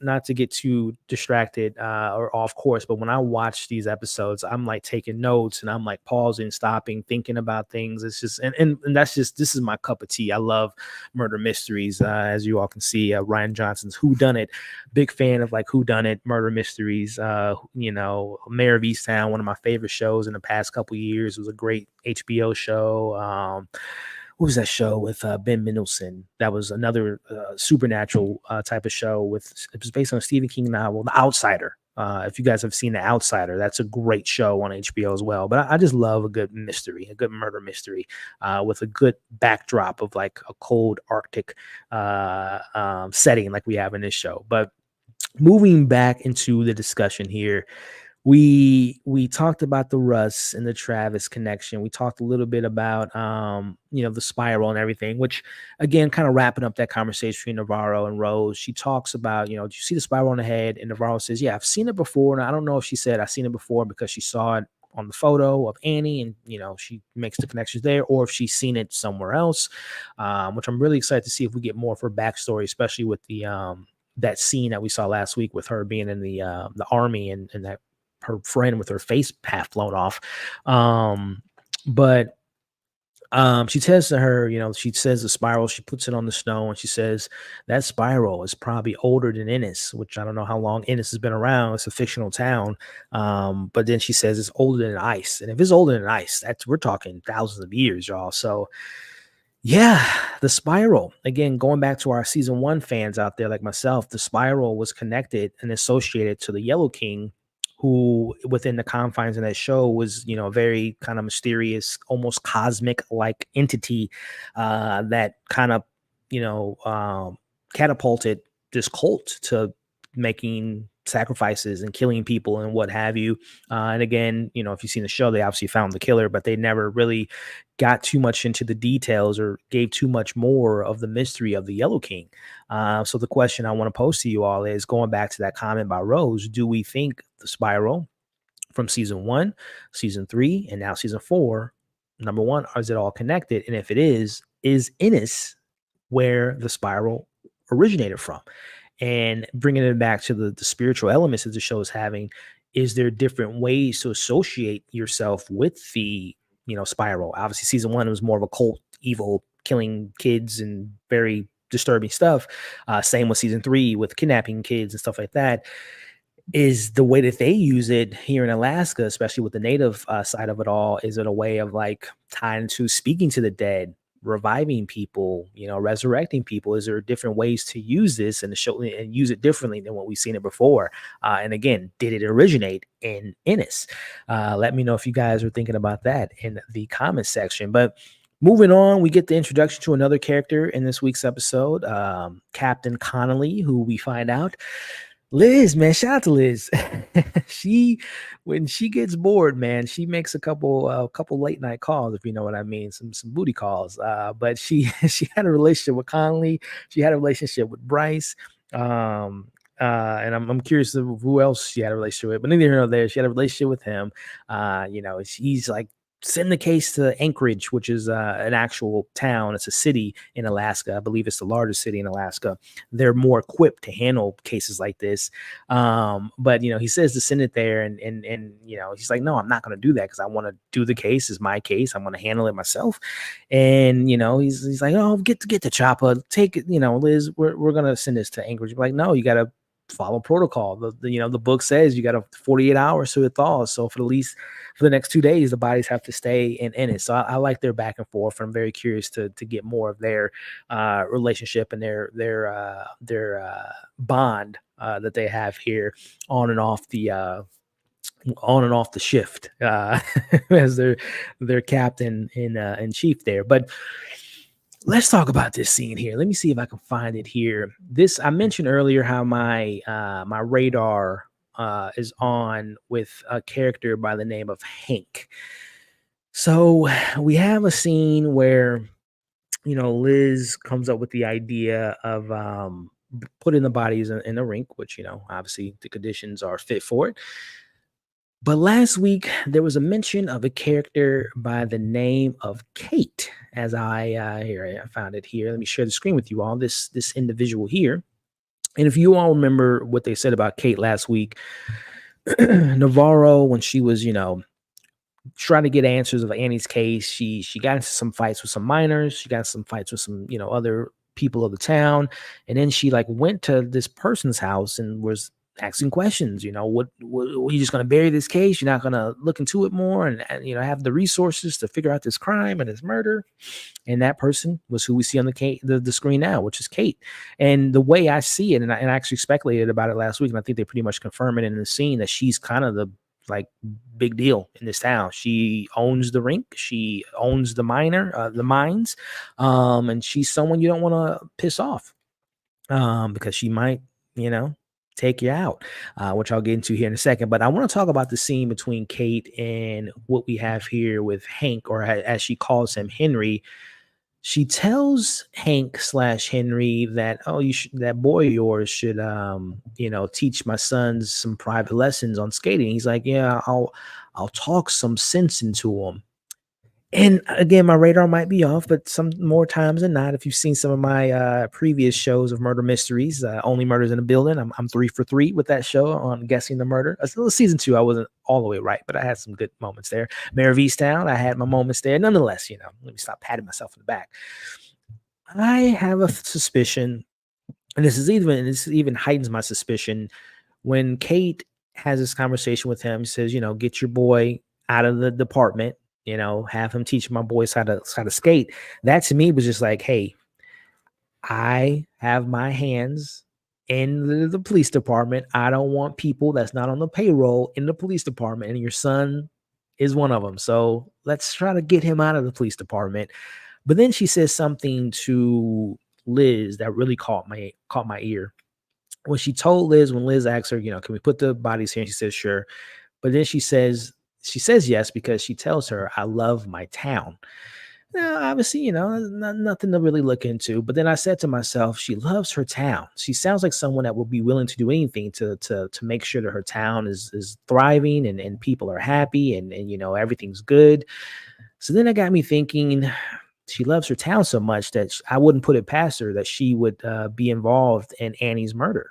Speaker 1: not to get too distracted or off course, but when I watch these episodes, I'm like taking notes and I'm like pausing, stopping, thinking about things. It's just and that's just, this is my cup of tea. I love murder mysteries, as you all can see. Ryan Johnson's Whodunit, big fan of like Whodunit, murder mysteries. Mayor of Easttown, one of my favorite shows in the past couple of years. It was a great HBO show. What was that show with Ben Mendelsohn? That was another supernatural type of show. It was based on a Stephen King novel, The Outsider. If you guys have seen The Outsider, that's a great show on HBO as well. But I just love a good mystery, a good murder mystery with a good backdrop of like a cold Arctic setting like we have in this show. But moving back into the discussion here, we talked about the Russ and the Travis connection. We talked a little bit about the spiral and everything, which again kind of wrapping up that conversation between Navarro and Rose. She talks about, do you see the spiral on the head? And Navarro says, yeah, I've seen it before. And I don't know if she said I've seen it before because she saw it on the photo of Annie and she makes the connections there, or if she's seen it somewhere else, which I'm really excited to see if we get more of her backstory, especially with the that scene that we saw last week with her being in the army and that her friend with her face half blown off. But she says to her, she says the spiral, she puts it on the snow and she says that spiral is probably older than Ennis, which I don't know how long Ennis has been around. It's a fictional town. But then she says it's older than ice. And if it's older than ice, we're talking thousands of years, y'all. So yeah, the spiral. Again, going back to our season 1 fans out there like myself, the spiral was connected and associated to the Yellow King, who within the confines of that show was, a very kind of mysterious, almost cosmic like entity that kind of, catapulted this cult to making sacrifices and killing people and what have you. And again, if you've seen the show, they obviously found the killer, but they never really got too much into the details or gave too much more of the mystery of the Yellow King. So the question I want to pose to you all is, going back to that comment by Rose, do we think the spiral from season 1, season 3, and now season 4, number one, is it all connected? And if it is Ennis where the spiral originated from? And bringing it back to the spiritual elements that the show is having, is there different ways to associate yourself with the, spiral? Obviously, season 1 was more of a cult, evil, killing kids and very disturbing stuff. Same with season 3 with kidnapping kids and stuff like that. Is the way that they use it here in Alaska, especially with the native side of it all, is it a way of like tying to speaking to the dead, reviving people, resurrecting people? Is there different ways to use this and to show and use it differently than what we've seen it before? And again, did it originate in Ennis? Let me know if you guys are thinking about that in the comment section. But moving on, we get the introduction to another character in this week's episode, Captain Connolly, who we find out Liz, man, shout out to Liz. When she gets bored, man, she makes a couple late night calls, if you know what I mean, some booty calls. But she she had a relationship with Conley. She had a relationship with Bryce. And I'm curious of who else she had a relationship with, but neither here nor there. She had a relationship with him. She's like, send the case to Anchorage, which is an actual town. It's a city in Alaska. I believe it's the largest city in Alaska. They're more equipped to handle cases like this. But he says to send it there, and he's like, no, I'm not going to do that because I want to do the case. It's my case. I'm going to handle it myself. And he's like, oh, get the chopper, take it. Liz, we're going to send this to Anchorage. I'm like, no, you got to follow protocol. The book says you got 48 hours to it thaws. So for the next 2 days, the bodies have to stay in it. So I like their back and forth. I'm very curious to get more of their relationship and their bond that they have here on and off the shift as their captain in chief there. But let's talk about this scene here. Let me see if I can find it here. I mentioned earlier how my my radar is on with a character by the name of Hank. So we have a scene where Liz comes up with the idea of putting the bodies in a rink, which obviously the conditions are fit for it. But last week, there was a mention of a character by the name of Kate. As I found it here. Let me share the screen with you all. This individual here. And if you all remember what they said about Kate last week, Navarro, when she was, trying to get answers of Annie's case, she got into some fights with some miners. She got into some fights with some, other people of the town. And then she went to this person's house and was asking questions, what you just going to bury this case? You're not going to look into it more and have the resources to figure out this crime and this murder. And that person was who we see on the screen now, which is Kate. And the way I see it, and I actually speculated about it last week, and I think they pretty much confirm it in the scene, that she's kind of the big deal in this town. She owns the rink. She owns the mines. And she's someone you don't want to piss off because she might, take you out, which I'll get into here in a second. But I want to talk about the scene between Kate and what we have here with Hank, or as she calls him, Henry. She tells Hank / Henry that, that boy of yours should, teach my sons some private lessons on skating. He's like, yeah, I'll talk some sense into him. And again, my radar might be off, but some more times than not, if you've seen some of my previous shows of murder mysteries, Only Murders in the Building, I'm 3 for 3 with that show on guessing the murder. Season 2, I wasn't all the way right, but I had some good moments there. Mayor of Easttown, I had my moments there. Nonetheless, let me stop patting myself in the back. I have a suspicion, and this even heightens my suspicion when Kate has this conversation with him. Says, get your boy out of the department. Have him teach my boys how to skate. That to me was just like, hey, I have my hands in the police department. I don't want people that's not on the payroll in the police department, and your son is one of them. So let's try to get him out of the police department. But then she says something to Liz that really caught my ear. When she told Liz, when Liz asked her, can we put the bodies here? And she says, sure. But then she says yes because she tells her, I love my town. Now, obviously, nothing to really look into. But then I said to myself, she loves her town. She sounds like someone that will be willing to do anything to make sure that her town is thriving and people are happy and everything's good. So then it got me thinking, she loves her town so much that I wouldn't put it past her that she would be involved in Annie's murder.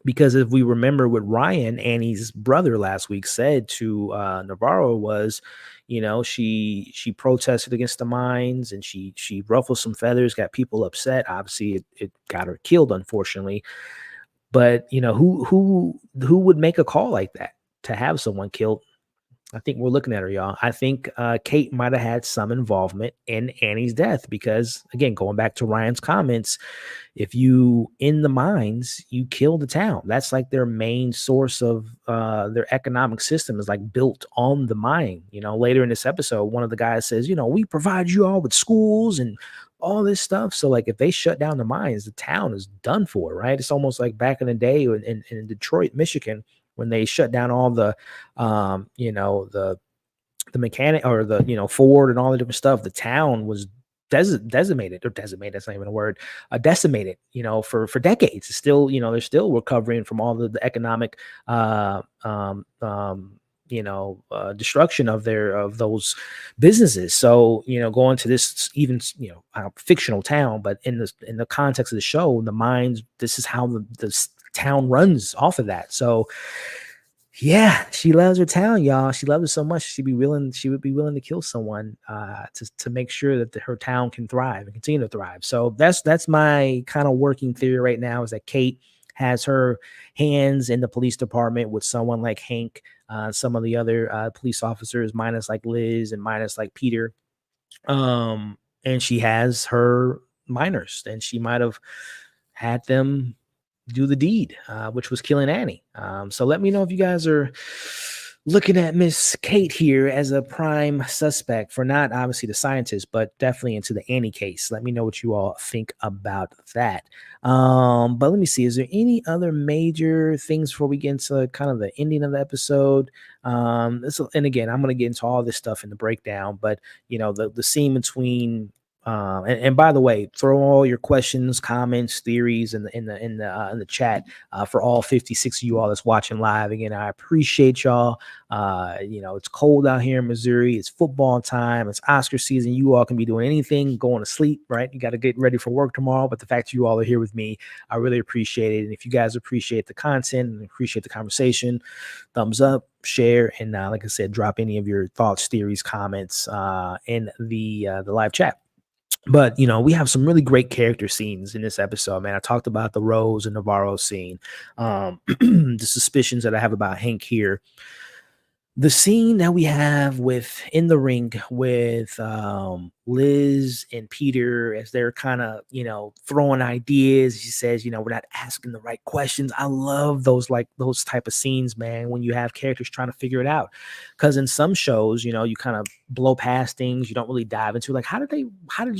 Speaker 1: Because if we remember what Ryan, Annie's brother, last week said to Navarro was, she protested against the mines and she ruffled some feathers, got people upset. Obviously, it got her killed, unfortunately. But who would make a call like that to have someone killed? I think we're looking at her, y'all. I think Kate might have had some involvement in Annie's death because, again, going back to Ryan's comments, if you in the mines, you kill the town. That's like their main source of their economic system is like built on the mine. Later in this episode, one of the guys says, we provide you all with schools and all this stuff. So like if they shut down the mines, the town is done for, right? It's almost like back in the day in Detroit, Michigan, when they shut down all the the mechanic or the Ford and all the different stuff. The town was decimated. That's not even a word. Decimated, for decades. It's still, they're still recovering from all the economic destruction of those businesses. So going to this even fictional town, but in the context of the show, the mines, this is how the town runs off of that. So yeah, she loves her town, y'all. She loves it so much she would be willing to kill someone to make sure that her town can thrive and continue to thrive. So that's my kind of working theory right now, is that Kate has her hands in the police department with someone like Hank, some of the other police officers, minus like Liz and minus like Peter. And she has her minors, and she might have had them do the deed, which was killing Annie. So let me know if you guys are looking at Miss Kate here as a prime suspect for not obviously the scientist, but definitely into the Annie case. Let me know what you all think about that. But let me see. Is there any other major things before we get into kind of the ending of the episode? And again, I'm going to get into all this stuff in the breakdown, but the scene between and by the way, throw all your questions, comments, theories in the chat for all 56 of you all that's watching live. Again, I appreciate y'all. It's cold out here in Missouri. It's football time. It's Oscar season. You all can be doing anything, going to sleep, right? You got to get ready for work tomorrow. But the fact you all are here with me, I really appreciate it. And if you guys appreciate the content and appreciate the conversation, thumbs up, share, and like I said, drop any of your thoughts, theories, comments in the live chat. But we have some really great character scenes in this episode, man. I talked about the Rose and Navarro scene, the suspicions that I have about Hank here. The scene that we have in the ring with Liz and Peter as they're kind of, throwing ideas. She says, we're not asking the right questions. I love those type of scenes, man, when you have characters trying to figure it out. Because in some shows, you kind of blow past things. You don't really dive into like, how did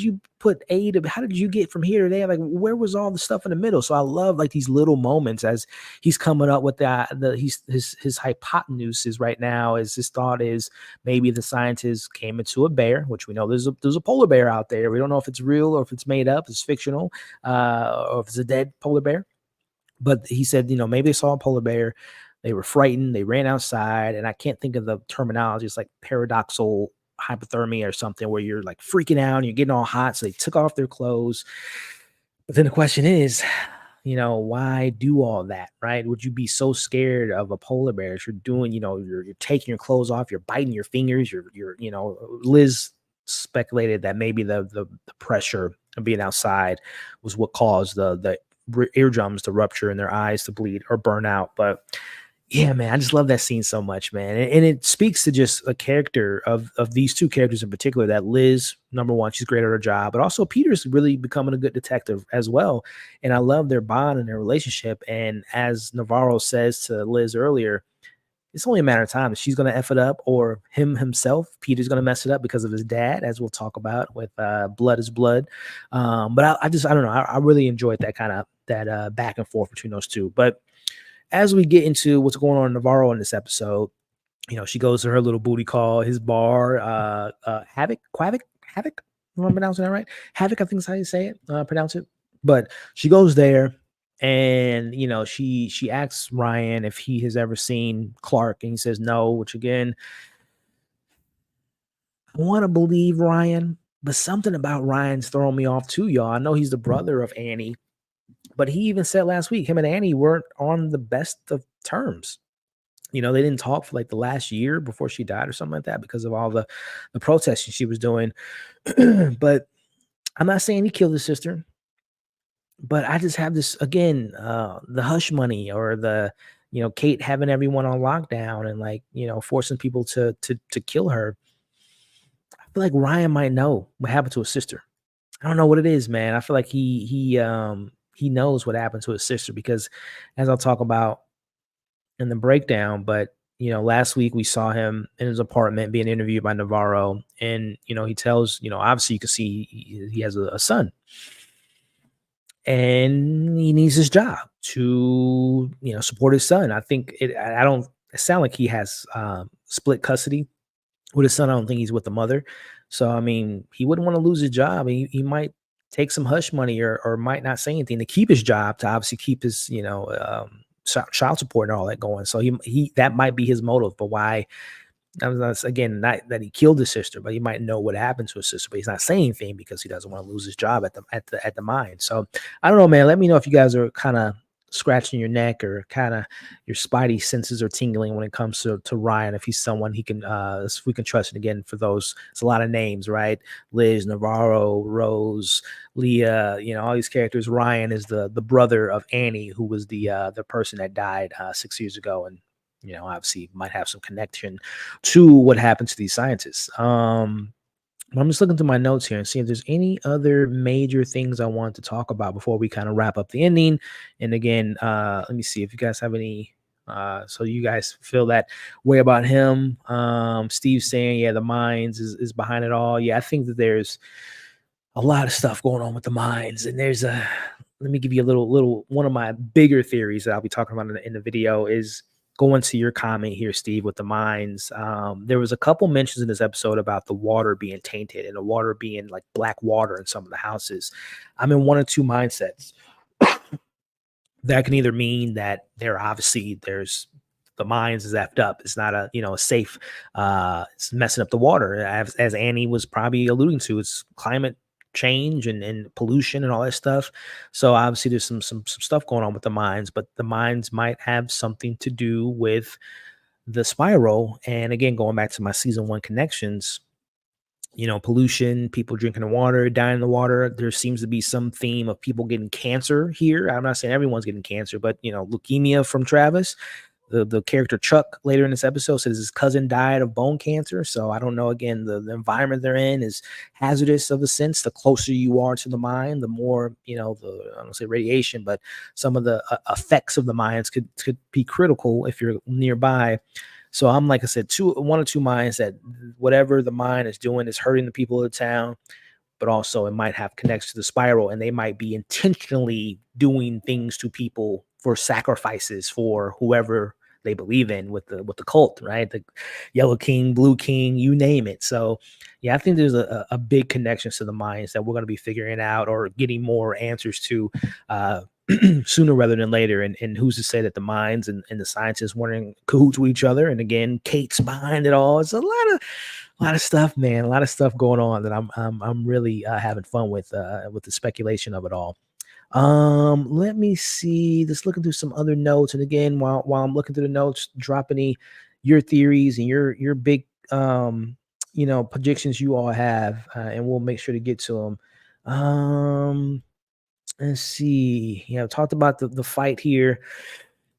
Speaker 1: you put how did you get from here to there? Like, where was all the stuff in the middle? So I love like these little moments as he's coming up with his hypotenuse is right now is his thought is maybe the scientists came into a bear, which we know there's a polar bear out there. We don't know if it's real or if it's made up, it's fictional, or if it's a dead polar bear. But he said, maybe they saw a polar bear. They were frightened. They ran outside. And I can't think of the terminology. It's like paradoxal hypothermia or something where you're like freaking out and you're getting all hot. So they took off their clothes. But then the question is, why do all that, right? Would you be so scared of a polar bear if you're doing, you're taking your clothes off, you're biting your fingers, Liz speculated that maybe the pressure of being outside was what caused the eardrums to rupture and their eyes to bleed or burn out. But yeah, man, I just love that scene so much, man. And it speaks to just a character of these two characters in particular, that Liz, number one, she's great at her job, but also Peter's really becoming a good detective as well. And I love their bond and their relationship. And as Navarro says to Liz earlier, it's only a matter of time that she's going to F it up, or himself, Peter's going to mess it up because of his dad, as we'll talk about with Blood is Blood. But I don't know. I really enjoyed that back and forth between those two. But as we get into what's going on in Navarro in this episode, she goes to her little booty call, his bar, Havoc, if I'm pronouncing that right. Havoc, I think is how you say it, pronounce it. But she goes there and, she asks Ryan if he has ever seen Clark, and he says no, which again, I want to believe Ryan, but something about Ryan's throwing me off too, y'all. I know he's the brother of Annie, but he even said last week him and Annie weren't on the best of terms. They didn't talk for like the last year before she died or something like that because of all the protesting she was doing. But I'm not saying he killed his sister, but I just have this again, the hush money, or the, Kate having everyone on lockdown and like, forcing people to kill her. I feel like Ryan might know what happened to his sister. I don't know what it is, man. I feel like he knows what happened to his sister, because as I'll talk about in the breakdown, but last week we saw him in his apartment being interviewed by Navarro, and he tells, obviously you can see he has a son, and he needs his job to support his son. I think I don't sound like he has split custody with his son. I don't think he's with the mother. So, I mean, he wouldn't want to lose his job. He might take some hush money, or might not say anything to keep his job, to obviously keep his, child support and all that going. So he that might be his motive. But why? Again, not that he killed his sister, but he might know what happened to his sister, but he's not saying anything because he doesn't want to lose his job at the mine. So I don't know, man. Let me know if you guys are kind of scratching your neck, or kind of your spidey senses are tingling when it comes to Ryan, if he's someone he can if we can trust. And again, for those, it's a lot of names, right? Liz, Navarro, Rose, Leah, all these characters. Ryan is the brother of Annie, who was the person that died 6 years ago, and obviously might have some connection to what happened to these scientists. I'm just looking through my notes here and see if there's any other major things I want to talk about before we kind of wrap up the ending. And again, let me see if you guys have any. So you guys feel that way about him. Steve saying, yeah, the mines is behind it all. Yeah, I think that there's a lot of stuff going on with the mines, and let me give you a little one of my bigger theories that I'll be talking about in the video is going to your comment here, Steve, with the mines. There was a couple mentions in this episode about the water being tainted and the water being like black water in some of the houses. I'm in one of two mindsets. That can either mean that there's the mines is effed up. It's not a safe. It's messing up the water, as Annie was probably alluding to. It's climate change and pollution and all that stuff. So obviously there's some stuff going on with the mines, but the mines might have something to do with the spiral. And again, going back to my season 1 connections, pollution, people drinking the water, dying in the water. There seems to be some theme of people getting cancer here. I'm not saying everyone's getting cancer, but leukemia from Travis. The character Chuck later in this episode says his cousin died of bone cancer. So I don't know. Again, the environment they're in is hazardous of a sense. The closer you are to the mine, the more, I don't say radiation, but some of the effects of the mines could be critical if you're nearby. So I'm, like I said, one or two mines that whatever the mine is doing is hurting the people of the town, but also it might have connections to the spiral, and they might be intentionally doing things to people for sacrifices for whoever they believe in with the cult, right? The Yellow King, Blue King, you name it. So yeah, I think there's a big connection to the mines that we're going to be figuring out or getting more answers to sooner rather than later. And who's to say that the minds and the scientists weren't in cahoots with each other? And again, Kate's behind it all. It's a lot of stuff, man. A lot of stuff going on that I'm really having fun with the speculation of it all. Let me see. Just looking through some other notes, and again, while I'm looking through the notes, drop any your theories and your big predictions you all have, and we'll make sure to get to them. Let's see. Yeah, I talked about the fight here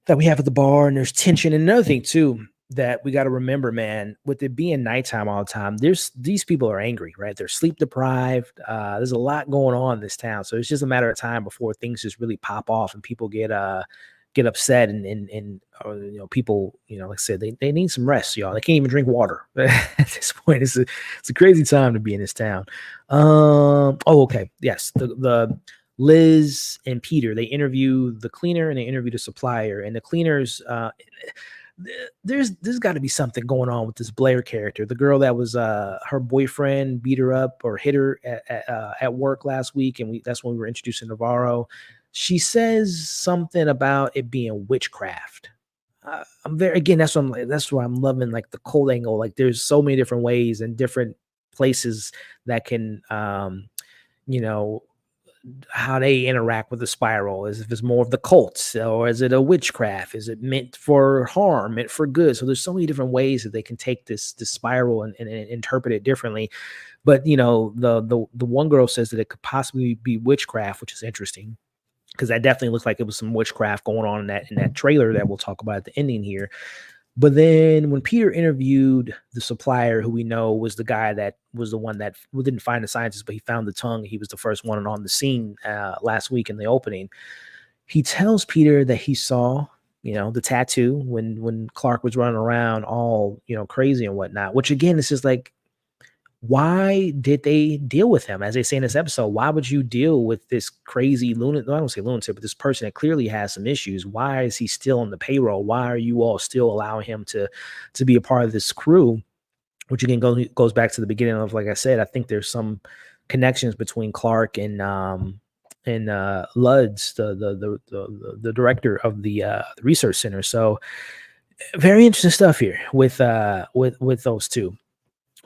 Speaker 1: that we have at the bar, and there's tension. And another thing too that we got to remember, man, with it being nighttime all the time, these people are angry, right? They're sleep deprived. There's a lot going on in this town, so it's just a matter of time before things just really pop off and people get upset and people, like I said, they need some rest, y'all. They can't even drink water at this point. It's a crazy time to be in this town. Okay, yes, the Liz and Peter, they interview the cleaner and they interview the supplier, and the cleaners there's got to be something going on with this Blair character, the girl that was her boyfriend beat her up or hit her at work last week, and that's when we were introducing Navarro. She says something about it being witchcraft. I'm very, again, that's why I'm loving like the cold angle. Like there's so many different ways and different places that can you know how they interact with the spiral, is if it's more of the cults, or is it a witchcraft, is it meant for harm, meant for good? So there's so many different ways that they can take this spiral and interpret it differently. But the one girl says that it could possibly be witchcraft, which is interesting because that definitely looks like it was some witchcraft going on in that trailer that we'll talk about at the ending here. But then when Peter interviewed the supplier, who we know was the guy that was the one that didn't find the scientist, but he found the tongue. He was the first one on the scene last week in the opening. He tells Peter that he saw, the tattoo when Clark was running around all, crazy and whatnot, which again, is just like, why did they deal with him? As they say in this episode, why would you deal with this crazy lunatic? I don't say lunatic, but this person that clearly has some issues. Why is he still on the payroll? Why are you all still allowing him to be a part of this crew? Which again goes back to the beginning of, like I said, I think there's some connections between Clark and Luds, the director of the research center. So very interesting stuff here with those two.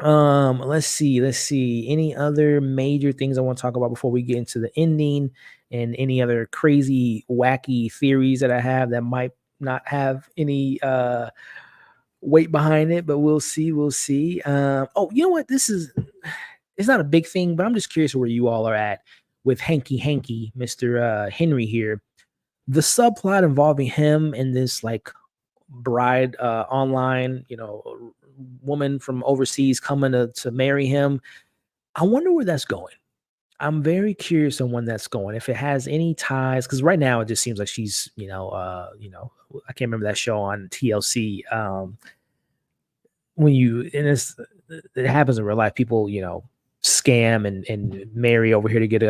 Speaker 1: Let's see. Any other major things I want to talk about before we get into the ending, and any other crazy, wacky theories that I have that might not have any weight behind it, but we'll see. We'll see. You know what? It's not a big thing, but I'm just curious where you all are at with Hanky, Mr. Henry here. The subplot involving him and this like bride online, woman from overseas coming to marry him. I wonder where that's going. I'm very curious on when that's going. If it has any ties, because right now it just seems like she's, I can't remember that show on TLC. It happens in real life. People, scam and marry over here to get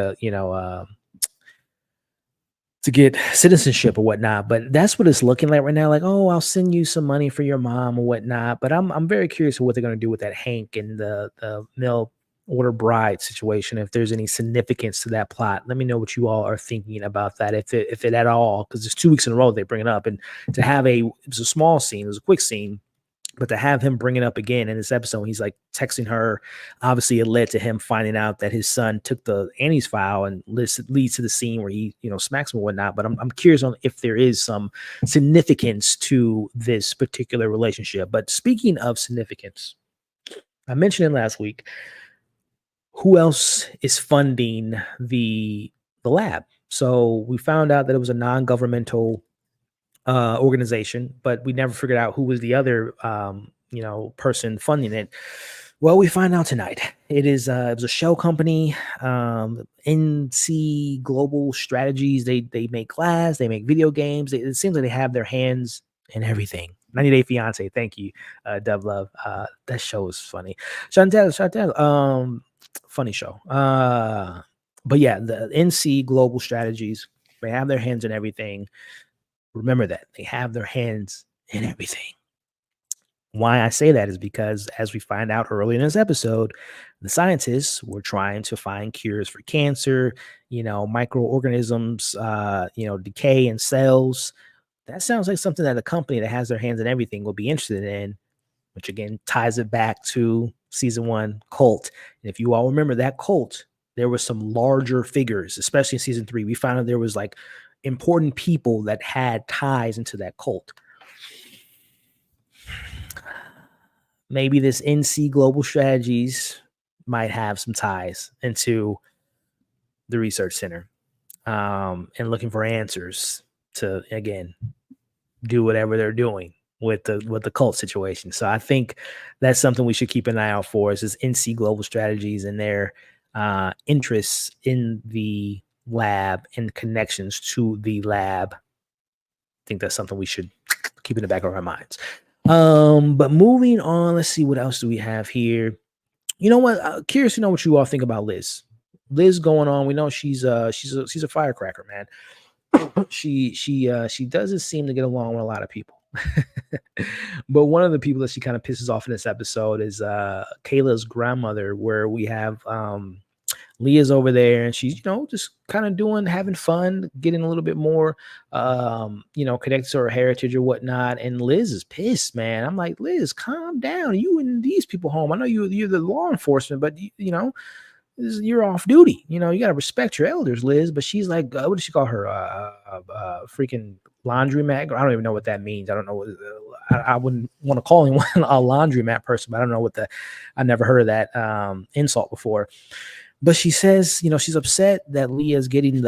Speaker 1: to get citizenship or whatnot. But that's what it's looking like right now. Like, oh, I'll send you some money for your mom or whatnot. But I'm very curious of what they're going to do with that Hank and the mail order bride situation. If there's any significance to that plot, let me know what you all are thinking about that. If it at all, because it's 2 weeks in a row they bring it up, and to have it was a small scene, it was a quick scene. But to have him bring it up again in this episode, he's like texting her. Obviously, it led to him finding out that his son took the Annie's file, and leads to the scene where he, smacks him and whatnot. But I'm curious on if there is some significance to this particular relationship. But speaking of significance, I mentioned it last week. Who else is funding the lab? So we found out that it was a non-governmental organization, but we never figured out who was the other person funding it. Well, we find out tonight. It was a shell company, NC Global Strategies. They make glass, they make video games. It seems like they have their hands in everything. 90 Day Fiance, thank you, Dove Love. That show is funny. Chantel, funny show. But yeah, the NC Global Strategies, they have their hands in everything. Remember that they have their hands in everything. Why I say that is because, as we find out early in this episode, the scientists were trying to find cures for cancer, microorganisms, decay in cells. That sounds like something that a company that has their hands in everything will be interested in, which again ties it back to season one cult. And if you all remember that cult, there was some larger figures, especially in season three. We found out there was like important people that had ties into that cult. Maybe this NC Global Strategies might have some ties into the research center, and looking for answers to, again, do whatever they're doing with the cult situation. So I think that's something we should keep an eye out for, is this NC Global Strategies and their interests in the lab and connections to the lab. I think that's something we should keep in the back of our minds. But moving on, let's see, what else do we have here? You know what? Curious to know what you all think about Liz. Liz going on. We know she's a firecracker, man. She doesn't seem to get along with a lot of people. But one of the people that she kind of pisses off in this episode is Kayla's grandmother, where we have Leah's over there and she's, just kind of having fun, getting a little bit more, connected to her heritage or whatnot. And Liz is pissed, man. I'm like, Liz, calm down. You and these people home. I know you're the law enforcement, but you're off duty. You got to respect your elders, Liz. But she's like, what does she call her? Freaking laundromat. I don't even know what that means. I don't know what. I wouldn't want to call anyone a laundromat person, but I don't know I never heard of that insult before. But she says, she's upset that Leah's getting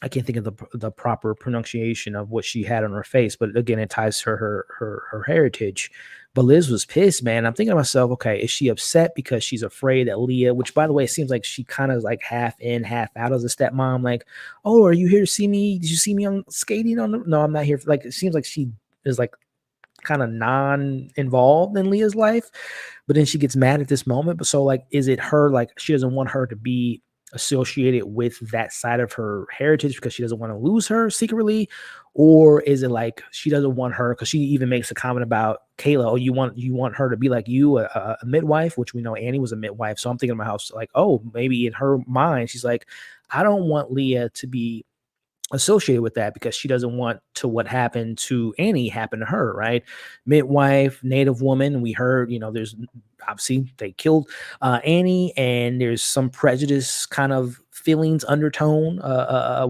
Speaker 1: I can't think of the proper pronunciation of what she had on her face, but again, it ties to her heritage. But Liz was pissed, man. I'm thinking to myself, okay, is she upset because she's afraid that Leah, which by the way, it seems like she kind of like half in, half out as a stepmom, like, oh, are you here to see me? Did you see me on skating on no, I'm not here. Like, it seems like she is like kind of non-involved in Leah's life, but then she gets mad at this moment. But so, like, is it her, like, she doesn't want her to be associated with that side of her heritage because she doesn't want to lose her secretly? Or is it like she doesn't want her, because she even makes a comment about Kayla, oh, you want her to be like you, a midwife, which we know Annie was a midwife. So I'm thinking in my house, like, oh, maybe in her mind she's like, I don't want Leah to be associated with that because she doesn't want to what happened to Annie happen to her, right? Midwife, Native woman. We heard, there's obviously they killed Annie, and there's some prejudice kind of feelings undertone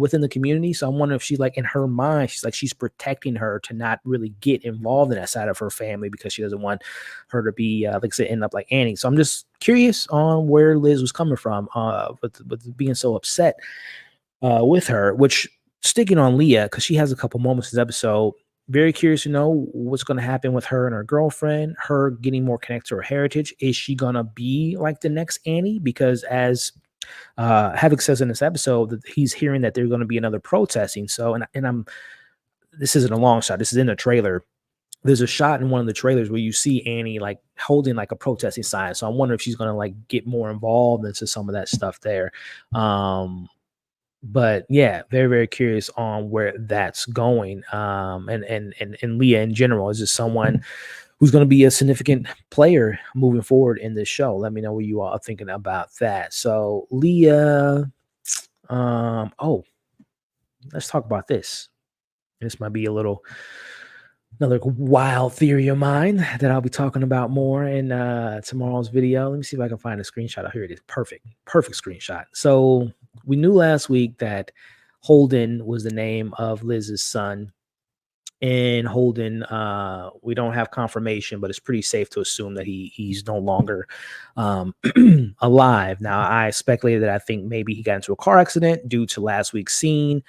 Speaker 1: within the community. So I'm wondering if she's like, in her mind, she's protecting her to not really get involved in that side of her family because she doesn't want her to be like I said, end up like Annie. So I'm just curious on where Liz was coming from with being so upset with her, which, sticking on Leah, because she has a couple moments in this episode, very curious to know what's going to happen with her and her girlfriend, her getting more connected to her heritage. Is she going to be like the next Annie? Because as Havoc says in this episode, that he's hearing that there's going to be another protesting. So, this isn't a long shot. This is in the trailer. There's a shot in one of the trailers where you see Annie like holding like a protesting sign. So I'm wondering if she's going to like get more involved into some of that stuff there. But yeah, very, very curious on where that's going. And Leah in general, is just someone who's going to be a significant player moving forward in this show. Let me know what you all are thinking about that. So Leah, let's talk about this. This might be another wild theory of mine that I'll be talking about more in tomorrow's video. Let me see if I can find a screenshot. Oh, here it is. Perfect screenshot. So we knew last week that Holden was the name of Liz's son. And Holden, we don't have confirmation, but it's pretty safe to assume that he's no longer alive. Now, I speculated that I think maybe he got into a car accident due to last week's scene.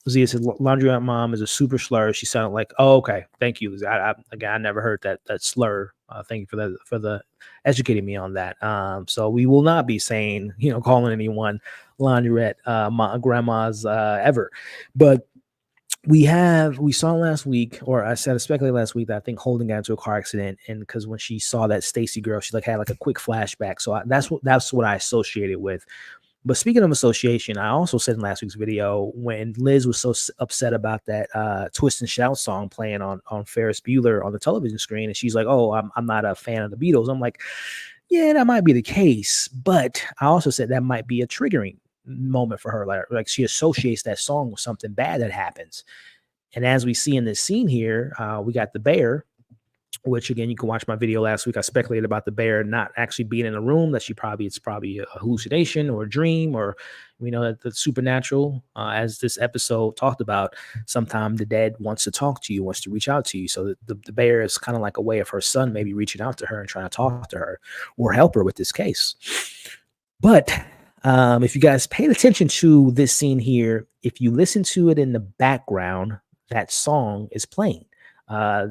Speaker 1: Zia said, "Laundromat mom is a super slur." She sounded like, "Oh, okay, thank you." I never heard that slur. Thank you for the educating me on that. So we will not be saying, calling anyone laundrette grandmas ever. But we saw last week, or I speculated last week, that I think Holden got into a car accident, and because when she saw that Stacy girl, she had like a quick flashback. So that's what I associated with. But speaking of association, I also said in last week's video when Liz was so upset about that Twist and Shout song playing on Ferris Bueller on the television screen, and she's like, "Oh, I'm not a fan of the Beatles." I'm like, "Yeah, that might be the case," but I also said that might be a triggering moment for her, like she associates that song with something bad that happens. And as we see in this scene here, we got the bear, which again, you can watch my video last week. I speculated about the bear not actually being in a room, that it's probably a hallucination or a dream, or we know that the supernatural, as this episode talked about, sometime the dead wants to talk to you, wants to reach out to you. So the bear is kind of like a way of her son maybe reaching out to her and trying to talk to her or help her with this case. But if you guys paid attention to this scene here, if you listen to it in the background, that song is playing,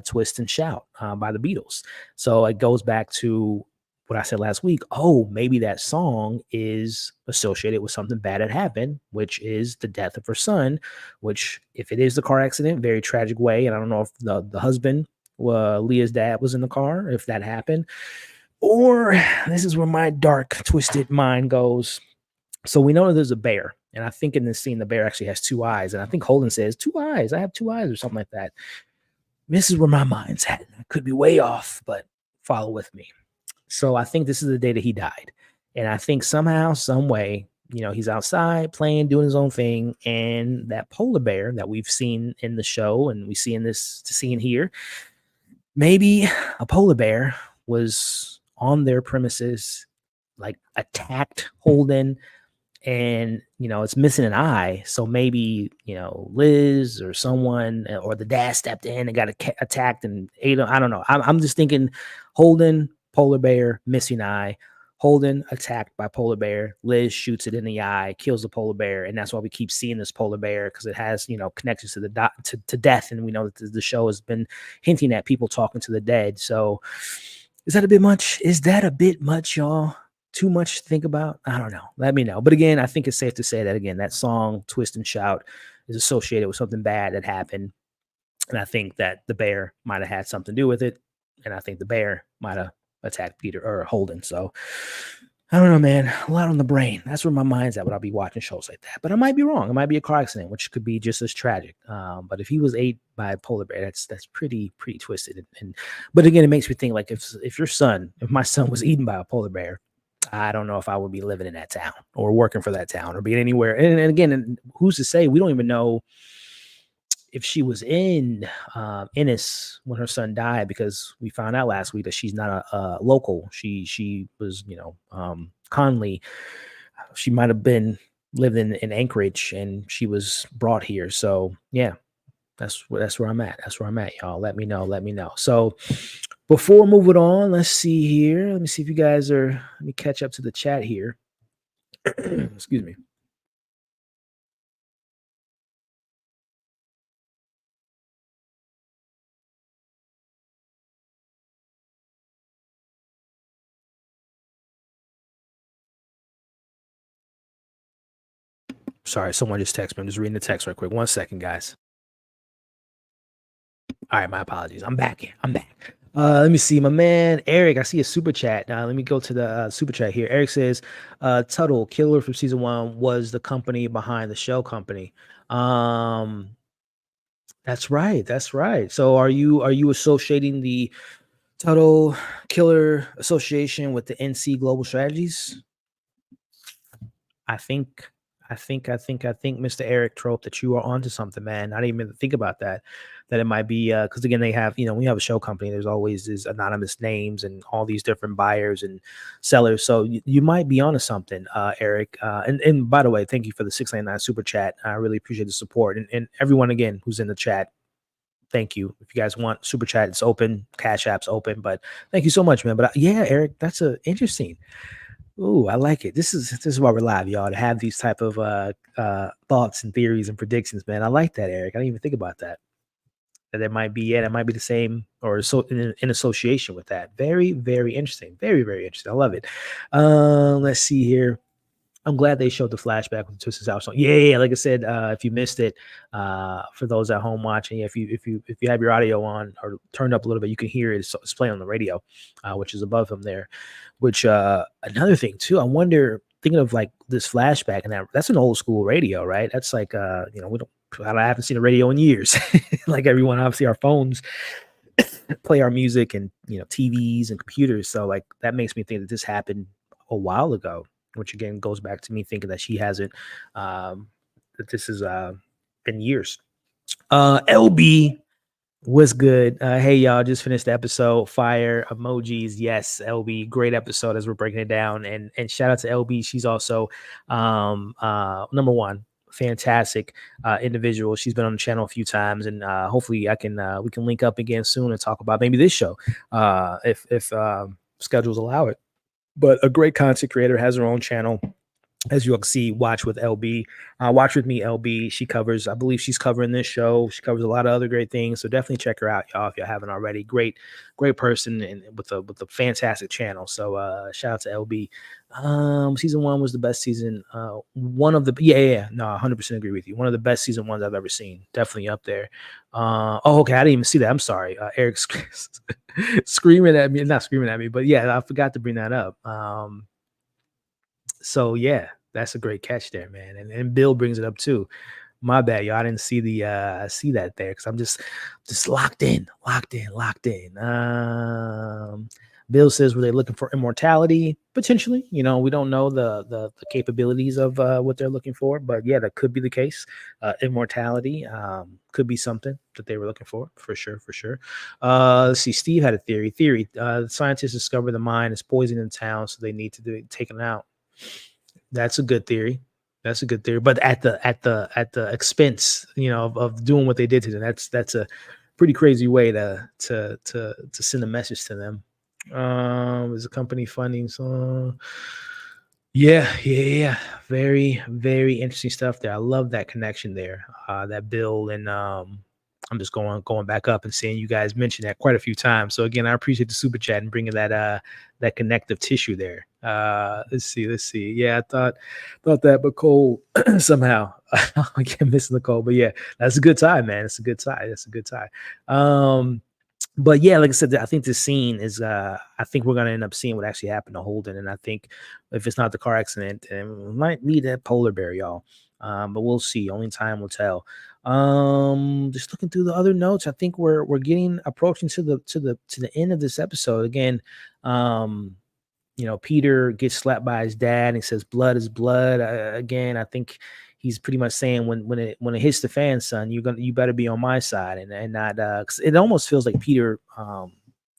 Speaker 1: Twist and Shout by the Beatles. So it goes back to what I said last week. Oh, maybe that song is associated with something bad that happened, which is the death of her son, which, if it is the car accident, very tragic way. And I don't know if the husband, Leah's dad, was in the car, if that happened. Or this is where my dark, twisted mind goes. So we know that there's a bear. And I think in this scene, the bear actually has two eyes. And I think Holden says, 2 eyes. I have 2 eyes or something like that. This is where my mind's at. I could be way off, but follow with me. So I think this is the day that he died. And I think somehow, some way, he's outside playing, doing his own thing. And that polar bear that we've seen in the show and we see in this scene here, maybe a polar bear was on their premises, like attacked Holden, and it's missing an eye. So maybe Liz or someone or the dad stepped in and got attacked and ate him. I don't know. I'm just thinking Holden, polar bear, missing eye. Holden attacked by polar bear. Liz shoots it in the eye, kills the polar bear, and that's why we keep seeing this polar bear, because it has connections to the to death, and we know that the show has been hinting at people talking to the dead. So is that a bit much? Is that a bit much, y'all? Too much to think about? I don't know. Let me know. But again, I think it's safe to say that again, that song Twist and Shout is associated with something bad that happened, and I think that the bear might have had something to do with it, and I think the bear might have attacked Peter or Holden. So I don't know, man. A lot on the brain. That's where my mind's at when I'll be watching shows like that. But I might be wrong. It might be a car accident, which could be just as tragic. But if he was ate by a polar bear, that's pretty twisted. But again, it makes me think, like, if my son was eaten by a polar bear, I don't know if I would be living in that town or working for that town or being anywhere. And again, who's to say? We don't even know if she was in Ennis when her son died, because we found out last week that she's not a local. She was, Conley. She might have been lived in Anchorage, and she was brought here. So yeah, that's where I'm at. That's where I'm at, y'all. Let me know. So before moving on, let's see here. Let me see if you guys are. Let me catch up to the chat here. Excuse me. Sorry, someone just texted me. I'm just reading the text right quick. 1 second, guys. All right, my apologies. I'm back. Let me see, my man Eric. I see a super chat. Let me go to the super chat here. Eric says, "Tuttle, Killer from season 1 was the company behind the Shell Company." That's right. That's right. So, are you associating the Tuttle Killer Association with the NC Global Strategies? I think Mr. Eric Trope, that you are onto something, man. I didn't even think about that. That it might be because again, they have, when you have a show company, there's always these anonymous names and all these different buyers and sellers. So you might be onto something, Eric. And by the way, thank you for the 699 super chat. I really appreciate the support, and everyone again who's in the chat. Thank you. If you guys want super chat, it's open. Cash app's open. But thank you so much, man. But yeah, Eric, that's interesting. Ooh, I like it. This is why we're live, y'all, to have these type of thoughts and theories and predictions, man. I like that, Eric. I didn't even think about that. That it might be, it might be the same, or so in association with that. Very, very interesting. Very, very interesting. I love it. Let's see here. I'm glad they showed the flashback with the Twisted South song. Yeah. Like I said, if you missed it, for those at home watching, if you have your audio on or turned up a little bit, you can hear it. It's playing on the radio, which is above them there. Which another thing too, I wonder thinking of like this flashback, and that's an old school radio, right? That's like I haven't seen a radio in years. Like everyone, obviously, our phones play our music, and TVs and computers. So like that makes me think that this happened a while ago, which again goes back to me thinking that she hasn't, that this has been years. LB, what's good? Hey y'all, just finished the episode. Fire emojis. Yes, LB, great episode as we're breaking it down. And shout out to LB. She's also number one, fantastic individual. She's been on the channel a few times, and hopefully we can link up again soon and talk about maybe this show if schedules allow it. But a great content creator, has her own channel, as you'll see. Watch with LB, watch with me, LB. She covers, I believe she's covering this show. She covers a lot of other great things, so definitely check her out, y'all, if you haven't already. Great person, and with a fantastic channel. So shout out to LB. Season 1 was the best season. One of the no, 100% agree with you. One of the best season 1s I've ever seen. Definitely up there. Okay, I didn't even see that. I'm sorry. Eric screaming at me, not screaming at me, but yeah, I forgot to bring that up. So yeah, that's a great catch there, man. And Bill brings it up too. My bad, y'all. I didn't see see that there because I'm just locked in. Bill says, were they looking for immortality? Potentially. We don't know the capabilities of what they're looking for, but yeah, that could be the case. Immortality could be something that they were looking for sure. Let's see. Steve had a theory. The scientists discover the mine is poison in town, so they need to take it out. That's a good theory. But at the expense, of doing what they did to them. That's a pretty crazy way to send a message to them. Is a company funding? So yeah. Very, very interesting stuff there. I love that connection there. That Bill and I'm just going back up and seeing you guys mention that quite a few times. So again, I appreciate the super chat and bringing that connective tissue there. Let's see. Yeah, I thought that, but Cole somehow I can't miss Nicole. But yeah, that's a good time, man. It's a good time. But yeah, like I said, I think this scene is I think we're gonna end up seeing what actually happened to Holden. And I think if it's not the car accident, it might be that polar bear, y'all. But we'll see. Only time will tell. Just looking through the other notes, I think we're approaching to the end of this episode. Again, Peter gets slapped by his dad and he says blood is blood. Again, I think he's pretty much saying when it hits the fan, son, you better be on my side, and not 'cause it almost feels like Peter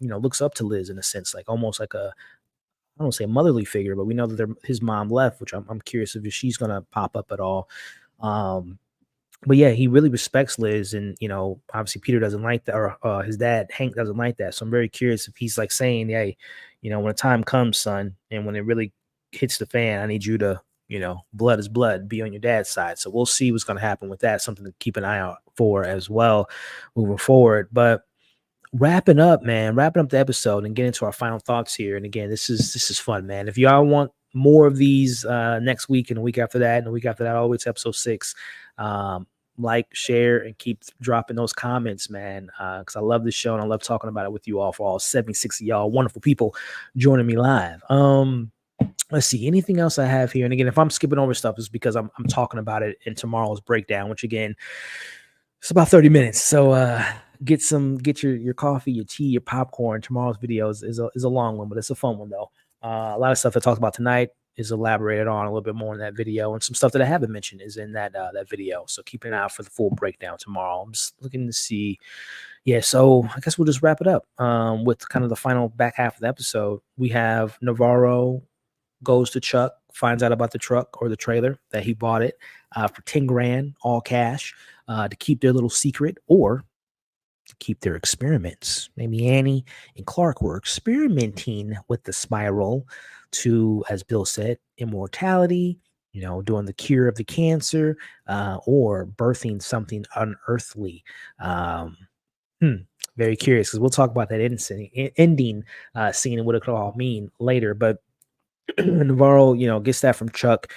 Speaker 1: looks up to Liz in a sense, like almost like I don't say a motherly figure, but we know that his mom left, which I'm curious if she's gonna pop up at all. But yeah, he really respects Liz, and obviously Peter doesn't like that, or his dad Hank doesn't like that. So I'm very curious if he's like saying, "Hey, when the time comes, son, and when it really hits the fan, I need you to, blood is blood, be on your dad's side." So we'll see what's going to happen with that. Something to keep an eye out for as well moving forward. But wrapping up the episode and getting to our final thoughts here. And again, this is fun, man. If y'all want more of these next week and the week after that and the week after that, all the way to episode 6, like, share, and keep dropping those comments, man, because I love this show and I love talking about it with you all, for all 76 of y'all wonderful people joining me live. Let's see, anything else I have here. And again, if I'm skipping over stuff, it's because I'm talking about it in tomorrow's breakdown, which again, it's about 30 minutes. So get your coffee, your tea, your popcorn. Tomorrow's video is a long one, but it's a fun one though. A lot of stuff I talked about tonight is elaborated on a little bit more in that video, and some stuff that I haven't mentioned is in that video. So keep an eye out for the full breakdown tomorrow. I'm just looking to see. Yeah, so I guess we'll just wrap it up with kind of the final back half of the episode. We have Navarro goes to Chuck, finds out about the truck or the trailer, that he bought it for 10 grand, all cash, to keep their little secret, or to keep their experiments. Maybe Annie and Clark were experimenting with the spiral to, as Bill said, immortality, doing the cure of the cancer, or birthing something unearthly. Very curious, because we'll talk about that ending scene and what it could all mean later. But Navarro, gets that from Chuck.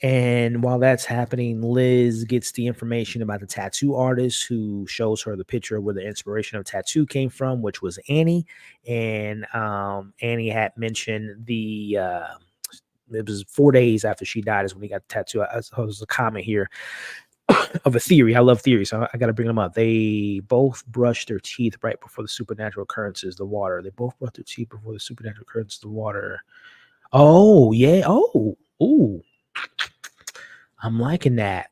Speaker 1: And while that's happening, Liz gets the information about the tattoo artist, who shows her the picture of where the inspiration of tattoo came from, which was Annie. And Annie had mentioned the it was 4 days after she died is when he got the tattoo. There's a comment here of a theory. I love theories, so I got to bring them up. They both brushed their teeth right before the supernatural occurrences, the water. They both brushed their teeth before the supernatural occurrences, the water. Oh, yeah. Oh, ooh. I'm liking that.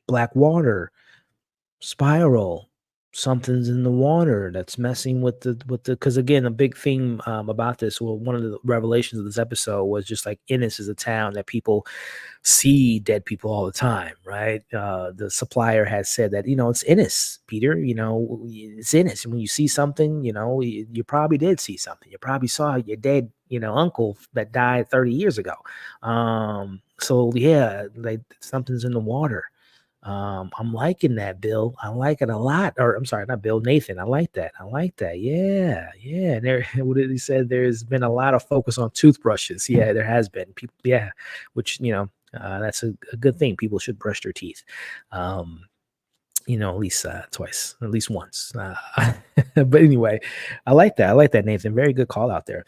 Speaker 1: Black water, spiral. Something's in the water that's messing with the because again, a big theme about this, well, one of the revelations of this episode was just like Ennis is a town that people see dead people all the time, right? The supplier has said that, it's Ennis, Peter, it's Ennis. And when you see something, you probably did see something. You probably saw your dead, uncle that died 30 years ago. So yeah, like something's in the water. I'm liking that, Bill. I like it a lot. Or I'm sorry, not Bill, Nathan. I like that. I like that. Yeah, yeah. And there, what did he said? There's been a lot of focus on toothbrushes. Yeah, there has been. People, yeah, which that's a good thing. People should brush their teeth. At least twice, at least once. But anyway, I like that. I like that, Nathan. Very good call out there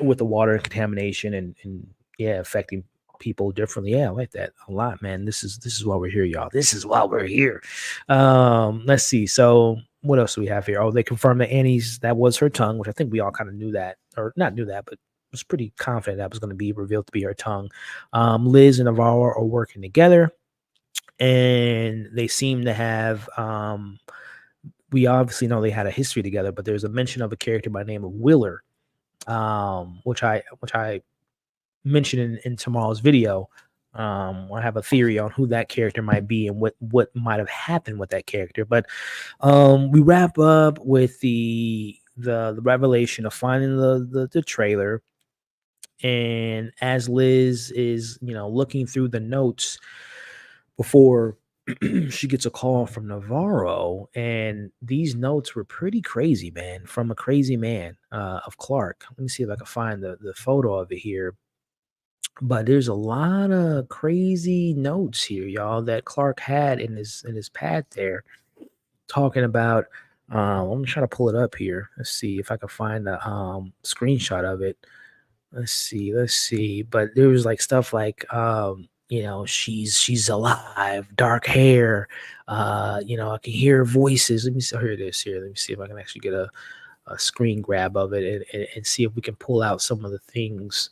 Speaker 1: with the water contamination and yeah, affecting people differently. Yeah, I like that a lot, man. This is why we're here, y'all. This is why we're here. Let's see. So what else do we have here? Oh, they confirmed that Annie's that was her tongue, which I think we all kind of knew that, or not knew that, but was pretty confident that was going to be revealed to be her tongue. Liz and Navarro are working together, and they seem to have we obviously know they had a history together, but there's a mention of a character by the name of Willer, which I mentioned in tomorrow's video. I have a theory on who that character might be and what might have happened with that character. But we wrap up with the revelation of finding the trailer, and as Liz is looking through the notes before she gets a call from Navarro, and these notes were pretty crazy, man, from a crazy man of Clark. Let me see if I can find the photo of it here. But there's a lot of crazy notes here, y'all, that Clark had in his pad there, talking about. Let me try to pull it up here. Let's see if I can find the screenshot of it. Let's see. But there was like stuff like she's alive, dark hair. I can hear voices. Let me see. Here it is. Here, let me see if I can actually get a screen grab of it and see if we can pull out some of the things.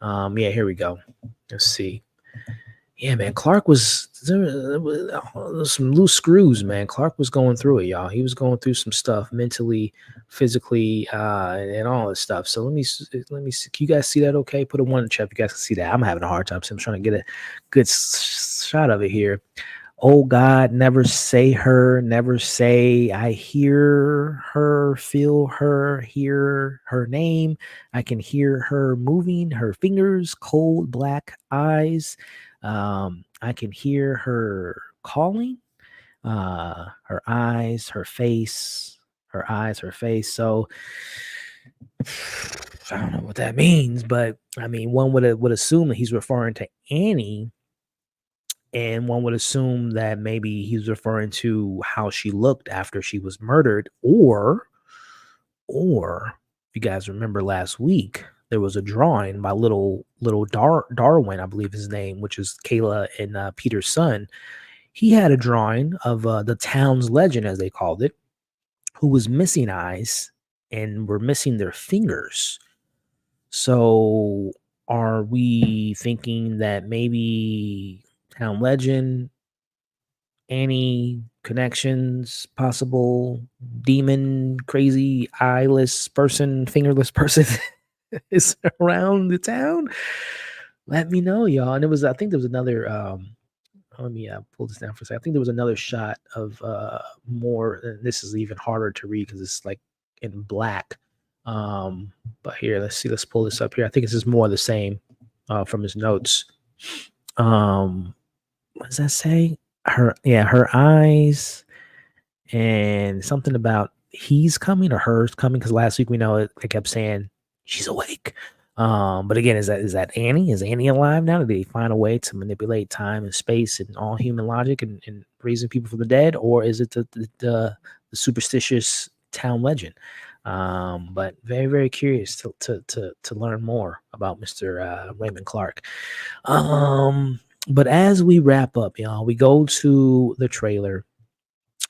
Speaker 1: Yeah, here we go. Let's see. Yeah, man, Clark was there was some loose screws, man. Clark was going through it, y'all. He was going through some stuff mentally, physically, and all this stuff. So let me see. Can you guys see that? Okay, put a one in the chat if you guys can see that. I'm having a hard time, so I'm trying to get a good shot of it here. Oh God, never say her, never say I hear her, feel her, hear her name. I can hear her moving, her fingers, cold black eyes. I can hear her calling, her eyes, her face, her eyes, her face. So I don't know what that means, but I mean, one would assume that he's referring to Annie. And one would assume that maybe he's referring to how she looked after she was murdered, or if you guys remember last week, there was a drawing by little Darwin, I believe his name, which is Kayla and Peter's son. He had a drawing of the town's legend, as they called it, who was missing eyes and were missing their fingers. So are we thinking that maybe town legend, Annie connections, possible demon, crazy, eyeless person, fingerless person is around the town? Let me know, y'all. And I think there was another, let me pull this down for a second. I think there was another shot of more, and this is even harder to read because it's like in black. But here, let's pull this up here. I think this is more the same from his notes. What does that say? Her eyes, and something about he's coming or her's coming, because last week we know it, I kept saying she's awake. But again, is that Annie? Is Annie alive now? Did they find a way to manipulate time and space and all human logic and raising people from the dead, or is it the superstitious town legend? But very, very curious to learn more about Mr. Raymond Clark. But as we wrap up, y'all, we go to the trailer,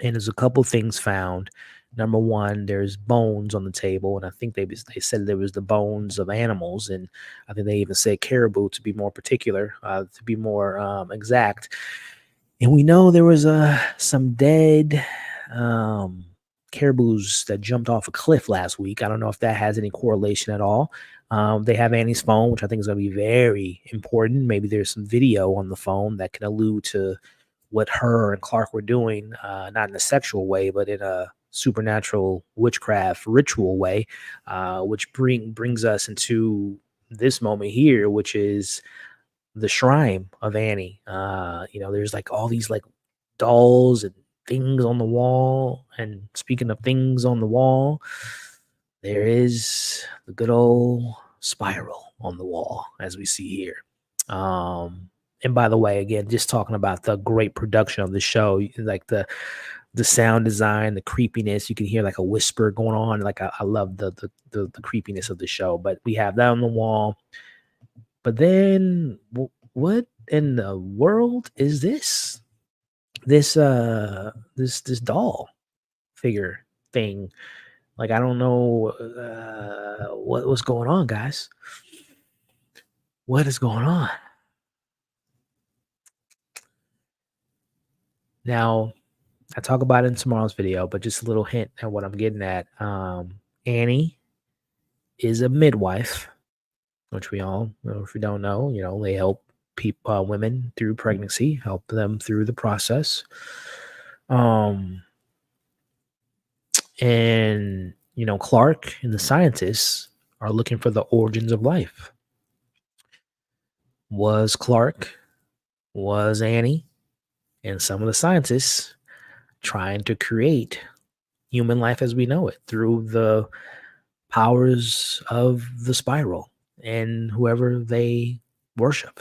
Speaker 1: and there's a couple things found. Number one, there's bones on the table, and I think they said there was the bones of animals, and I think they even said caribou to be more particular, to be more exact. And we know there was some dead um, caribous that jumped off a cliff last week. I don't know if that has any correlation at all. They have Annie's phone, which I think is going to be very important. Maybe there's some video on the phone that can allude to what her and Clark were doing, not in a sexual way, but in a supernatural witchcraft ritual way, which brings us into this moment here, which is the shrine of Annie. There's like all these like dolls and things on the wall. And speaking of things on the wall, there is the good old spiral on the wall, as we see here. And by the way, again, just talking about the great production of the show, like the sound design, the creepiness, you can hear like a whisper going on. Like I love the creepiness of the show. But we have that on the wall. But then what in the world is this? This doll figure thing. Like I don't know what's going on, guys. What is going on? Now, I talk about it in tomorrow's video, but just a little hint at what I'm getting at. Annie is a midwife, which we all know. If we don't know, they help people, women through pregnancy, help them through the process. And Clark and the scientists are looking for the origins of life. Was Clark, was Annie, and some of the scientists trying to create human life as we know it through the powers of the spiral and whoever they worship.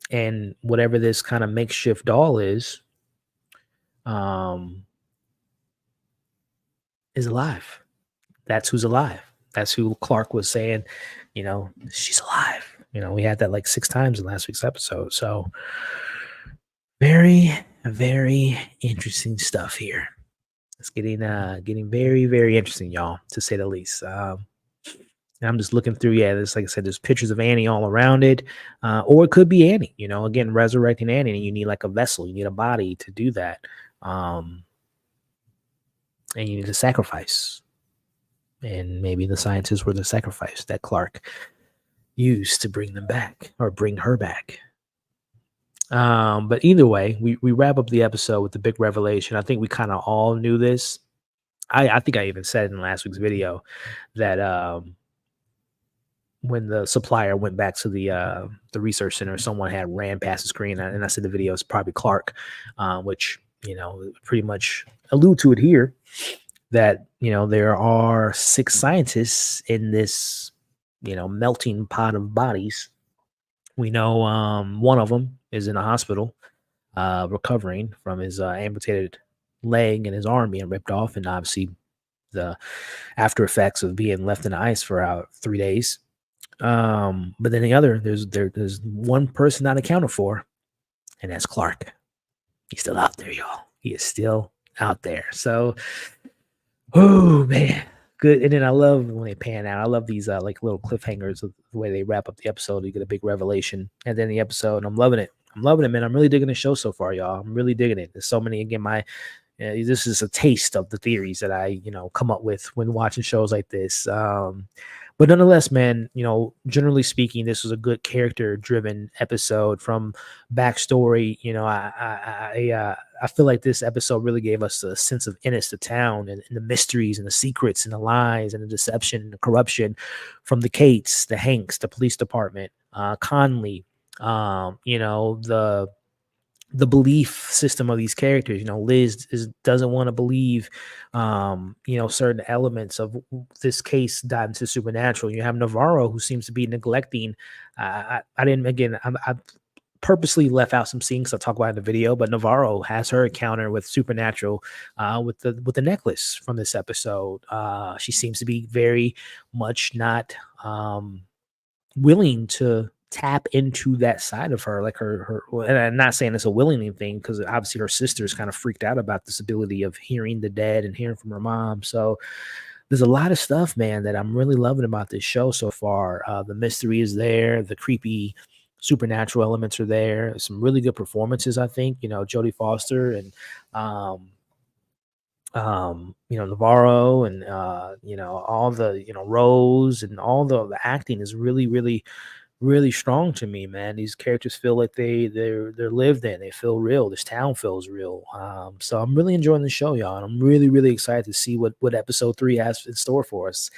Speaker 1: And whatever this kind of makeshift doll is alive. That's who's alive. That's who Clark was saying, she's alive. We had that like 6 times in last week's episode. So very, very interesting stuff here. It's getting very, very interesting, y'all, to say the least. I'm just looking through. Yeah, there's, like I said, there's pictures of Annie all around it, or it could be Annie. Again, resurrecting Annie, and you need like a vessel, you need a body to do that, and you need a sacrifice. And maybe the scientists were the sacrifice that Clark used to bring them back or bring her back. But either way, we wrap up the episode with the big revelation. I think we kind of all knew this. I think I even said in last week's video that when the supplier went back to the research center, someone had ran past the screen, and I said the video is probably Clark, which pretty much allude to it here. That there are 6 scientists in this melting pot of bodies. We know one of them is in a hospital recovering from his amputated leg and his arm being ripped off, and obviously the after effects of being left in the ice for 3 days. But then there's one person not accounted for, and that's Clark. He's still out there, y'all. He is still out there. So, oh man, good. And then I love when they pan out. I love these like little cliffhangers of the way they wrap up the episode. You get a big revelation, and then the episode. And I'm loving it. I'm loving it, man. I'm really digging the show so far, y'all. I'm really digging it. There's so many. Again, this is a taste of the theories that I come up with when watching shows like this. But nonetheless, man, generally speaking, this was a good character-driven episode. From backstory, I feel like this episode really gave us a sense of Ennis, the town, and the mysteries and the secrets and the lies and the deception and the corruption from the Cates, the Hanks, the police department, Conley, the belief system of these characters. Liz doesn't want to believe, certain elements of this case died into supernatural. You have Navarro, who seems to be neglecting. I purposely left out some scenes. I'll talk about it in the video, but Navarro has her encounter with Supernatural with the necklace from this episode. She seems to be very much not willing to tap into that side of her, like and I'm not saying it's a willing thing, because obviously her sister's kind of freaked out about this ability of hearing the dead and hearing from her mom. So there's a lot of stuff, man, that I'm really loving about this show so far. The mystery is there, the creepy supernatural elements are there, some really good performances, I think. Jodie Foster and Navarro, and all the Rose, and all the acting is really, really, really strong to me, man. These characters feel like they're lived in. They feel real. This town feels real. So I'm really enjoying the show, y'all. And I'm really, really excited to see what episode 3 has in store for us.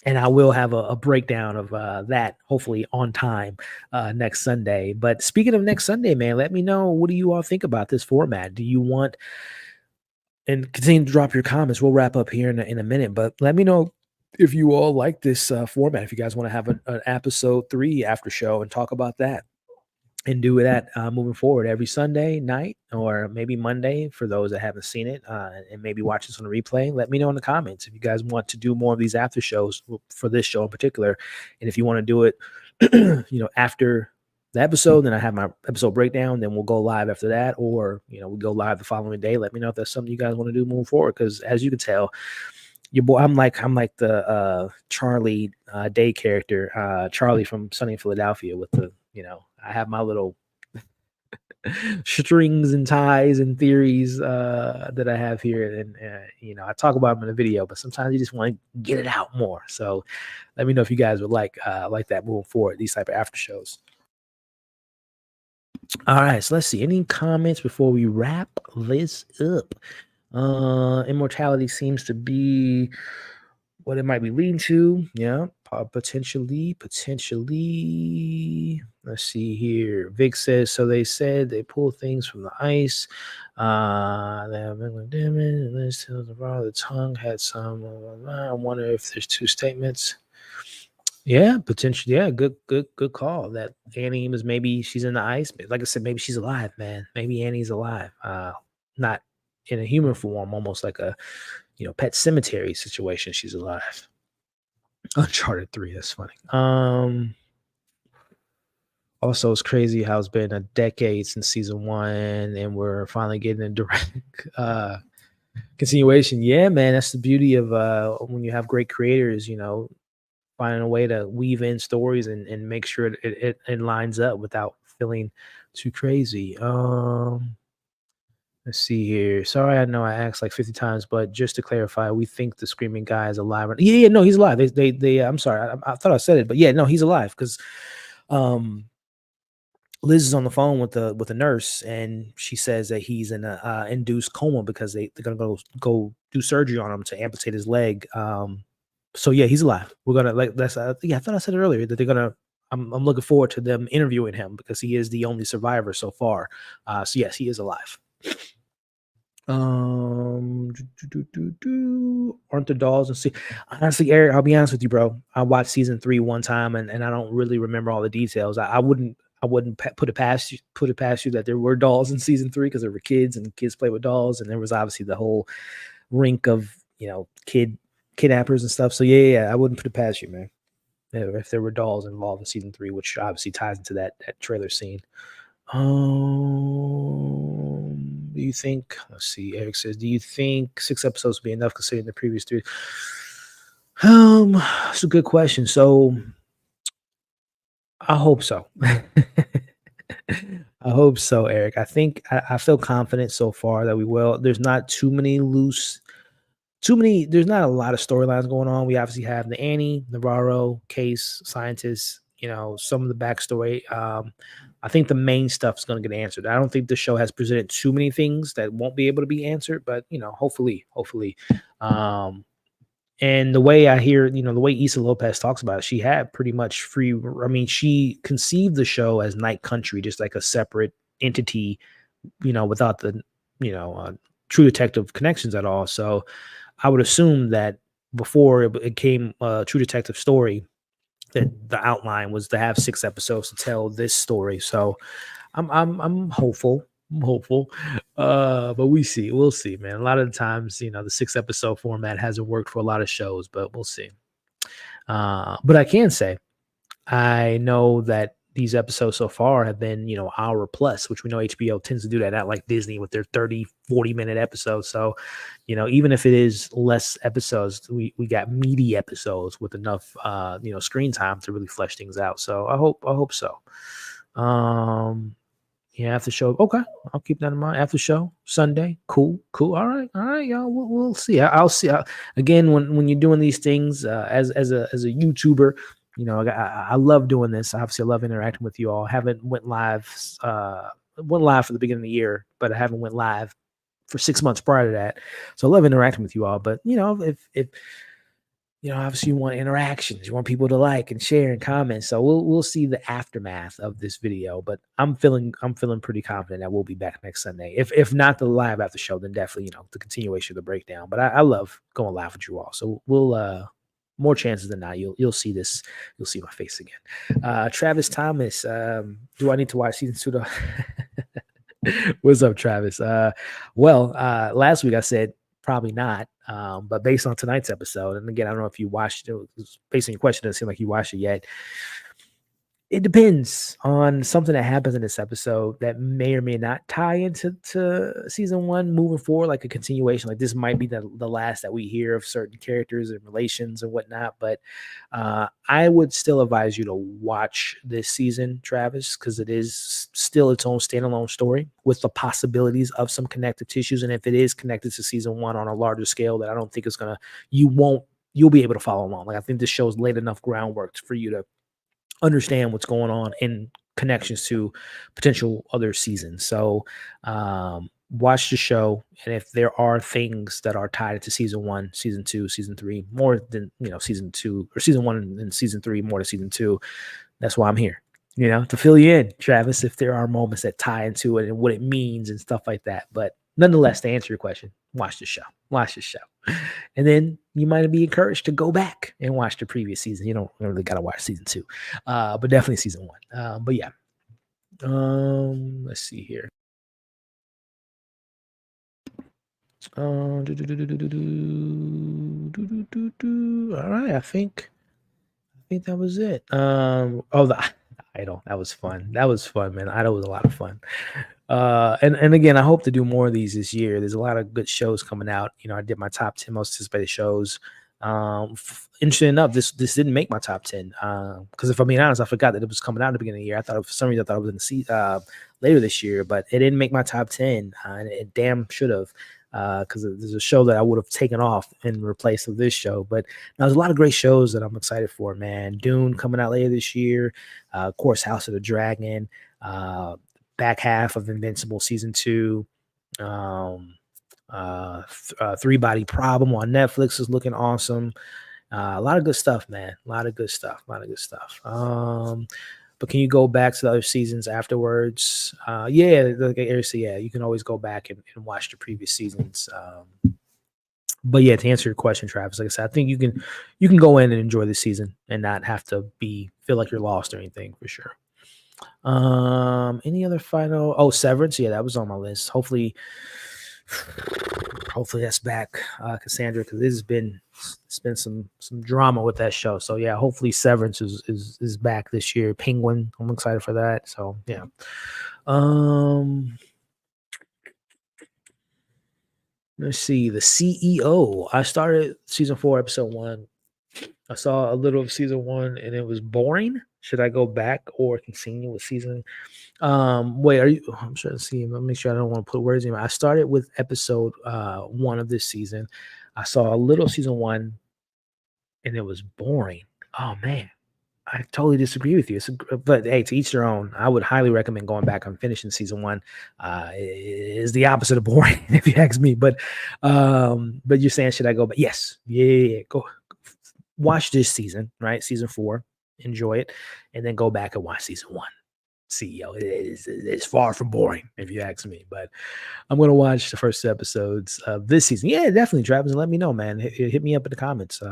Speaker 1: And I will have a breakdown of that, hopefully on time, next Sunday. But speaking of next Sunday, man, let me know, what do you all think about this format? Do you want, and continue to drop your comments. We'll wrap up here in a minute, but let me know if you all like this format. If you guys want to have an episode 3 after show and talk about that, and do that moving forward every Sunday night, or maybe Monday for those that haven't seen it, and maybe watch this on a replay. Let me know in the comments if you guys want to do more of these after shows for this show in particular. And if you want to do it, after the episode, then I have my episode breakdown, then we'll go live after that, or we go live the following day. Let me know if that's something you guys want to do moving forward, because as you can tell, your boy, I'm like the Charlie Day character, Charlie from Sunny in Philadelphia, with the I have my little strings and ties and theories that I have here, and I talk about them in the video, but sometimes you just want to get it out more. So let me know if you guys would like that moving forward, these type of after shows. All right, so let's see. Any comments before we wrap this up? Immortality seems to be what it might be leading to. Yeah, potentially. Let's see here. Vic says, so they said they pull things from the ice. They have damage. Let's tell the tongue had some. I wonder if there's 2 statements. Yeah, potentially. Yeah, good call. That Annie is, maybe she's in the ice. But like I said, maybe she's alive, man. Maybe Annie's alive. Not in a human form, almost like a Pet Cemetery situation. She's alive. Uncharted 3. That's funny. Also, it's crazy how it's been a decade since season 1, and we're finally getting a direct continuation. Yeah, man, that's the beauty of when you have great creators. Finding a way to weave in stories and make sure it lines up without feeling too crazy. Let's see here. Sorry, I know I asked like 50 times, but just to clarify, we think the screaming guy is alive. Yeah, no, he's alive. They I'm sorry, I thought I said it, but yeah, no, he's alive, because Liz is on the phone with the nurse, and she says that he's in a induced coma because they're gonna go do surgery on him to amputate his leg. So yeah, he's alive. We're gonna that's I thought I said it earlier that they're gonna. I'm looking forward to them interviewing him, because he is the only survivor so far. So yes, he is alive. Aren't the dolls and see? Honestly, Eric, I'll be honest with you, bro. I watched season 3 one time, and I don't really remember all the details. I wouldn't put it past you that there were dolls in season 3, because there were kids, and kids play with dolls, and there was obviously the whole rink of kidnappers and stuff. So yeah, I wouldn't put it past you, man. If there were dolls involved in season 3, which obviously ties into that trailer scene. Do you think? Let's see. Eric says, "Do you think 6 episodes would be enough considering the previous 3?" That's a good question. So, I hope so. I hope so, Eric. I think I feel confident so far that we will. There's not there's not a lot of storylines going on. We obviously have the Annie Navarro case, scientists, some of the backstory. I think the main stuff is going to get answered. I don't think the show has presented too many things that won't be able to be answered, but hopefully. And the way I hear, the way Issa López talks about it, she had pretty much free. I mean, she conceived the show as Night Country, just like a separate entity, without the, True Detective connections at all. So I would assume that before it became a True Detective story, the outline was to have 6 episodes to tell this story. So I'm hopeful. I'm hopeful. But we'll see, man. A lot of the times, the 6 episode format hasn't worked for a lot of shows, but we'll see. But I can say I know that these episodes so far have been, hour plus, which we know HBO tends to do that, not like Disney with their 30, 40-minute episodes. So, even if it is less episodes, we got meaty episodes with enough, screen time to really flesh things out. So I hope so. Yeah, after show. Okay, I'll keep that in mind. After show Sunday. Cool. All right, y'all. We'll see. I'll see. Again, when you're doing these things as a YouTuber, I love doing this. Obviously, I love interacting with you all. Haven't went live for the beginning of the year, but I haven't went live for 6 months prior to that. So I love interacting with you all. But if obviously you want interactions, you want people to like and share and comment. So we'll see the aftermath of this video, but I'm feeling pretty confident that we'll be back next Sunday. If not the live after show, then definitely, the continuation of the breakdown. But I love going live with you all. So we'll more chances than not, you'll see this. You'll see my face again. Travis Thomas, do I need to watch season 2 though? What's up, Travis? Last week I said probably not. But based on tonight's episode, and again, I don't know if you watched it, based on your question, it doesn't seem like you watched it yet. It depends on something that happens in this episode that may or may not tie into season 1 moving forward, like a continuation. Like this might be the last that we hear of certain characters and relations and whatnot. But I would still advise you to watch this season, Travis, because it is still its own standalone story with the possibilities of some connective tissues. And if it is connected to season 1 on a larger scale, that I don't think it's you'll be able to follow along. Like I think this show's laid enough groundwork for you to understand what's going on in connections to potential other seasons. So watch the show, and if there are things that are tied to season 1, season 2, season 3, more than season 2 or season 1 and season 3 more than season 2, that's why I'm here, to fill you in, Travis, if there are moments that tie into it and what it means and stuff like that. But nonetheless, to answer your question, watch the show. And then you might be encouraged to go back and watch the previous season. You don't really got to watch season 2, but definitely season 1. But yeah, let's see here. All right, I think that was it. The Idol, that was fun. Man. Idol was a lot of fun. And again, I hope to do more of these this year. There's a lot of good shows coming out. I did my top 10 most anticipated shows. Interesting enough, this didn't make my top 10. Because if I'm being honest, I forgot that it was coming out at the beginning of the year. For some reason I thought it was in the later this year, but it didn't make my top 10. And it damn should have. Because there's a show that I would have taken off in replace of this show. But there's a lot of great shows that I'm excited for, man. Dune coming out later this year. Of course, House of the Dragon. Back half of Invincible season 2. 3-Body Problem on Netflix is looking awesome. A lot of good stuff, man. A lot of good stuff. But can you go back to the other seasons afterwards? Yeah, like Eric said, yeah, you can always go back and watch the previous seasons. But yeah, to answer your question, Travis, like I said, I think you can go in and enjoy the season and not have to feel like you're lost or anything, for sure. Any other final? Oh, Severance. Yeah, that was on my list. Hopefully that's back, Cassandra, because it's been some drama with that show. So yeah, hopefully Severance is back this year. Penguin, I'm excited for that. So yeah. Let's see. The CEO. I started season 4, episode 1. I saw a little of season 1 and it was boring. Should I go back or continue with season? Wait, I'm trying to see. Let me make sure I don't want to put words in. I started with episode 1 of this season. I saw a little season 1 and it was boring. Oh man, I totally disagree with you. But hey, to each their own. I would highly recommend going back and finishing season 1. It is the opposite of boring, if you ask me. But you're saying, should I go back? Yes. Yeah. Go watch this season, right? Season 4. Enjoy it, and then go back and watch season 1. CEO. It's far from boring, if you ask me. But I'm gonna watch the first episodes of this season. Yeah, definitely, Travis. Let me know, man. Hit me up in the comments.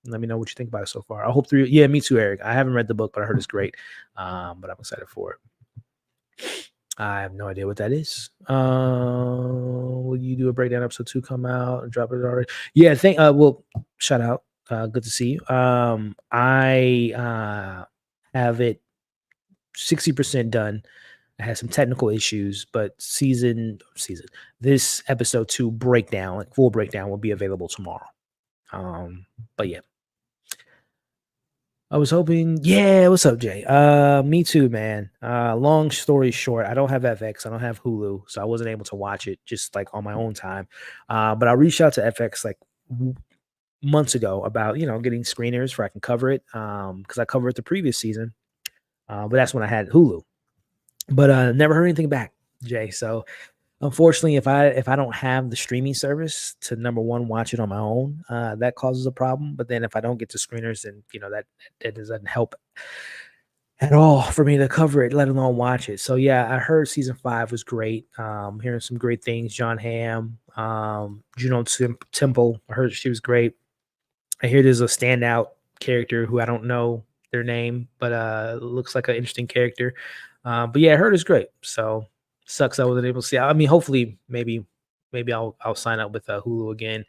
Speaker 1: Let me know what you think about it so far. I hope through. Yeah, me too, Eric. I haven't read the book, but I heard it's great. But I'm excited for it. I have no idea what that is. Will you do a breakdown episode 2 come out and drop it already? Yeah, well, shout out. Good to see you. I have it 60% done. I had some technical issues, but this episode 2 breakdown, like full breakdown, will be available tomorrow. But yeah. I was hoping, yeah, what's up, Jay? Me too, man. Long story short, I don't have FX, I don't have Hulu, so I wasn't able to watch it just like on my own time. But I reached out to FX like months ago about, getting screeners where I can cover it. Because I covered the previous season. But that's when I had Hulu. But never heard anything back, Jay. So unfortunately, if I don't have the streaming service to number one watch it on my own, that causes a problem. But then if I don't get to screeners, then that doesn't help at all for me to cover it, let alone watch it. So yeah, I heard season 5 was great. Hearing some great things. John Hamm, Juno Temple. I heard she was great. I hear there's a standout character who I don't know their name, but looks like an interesting character. But yeah, I heard it's great. So sucks I wasn't able to see. I mean, hopefully, maybe I'll sign up with Hulu again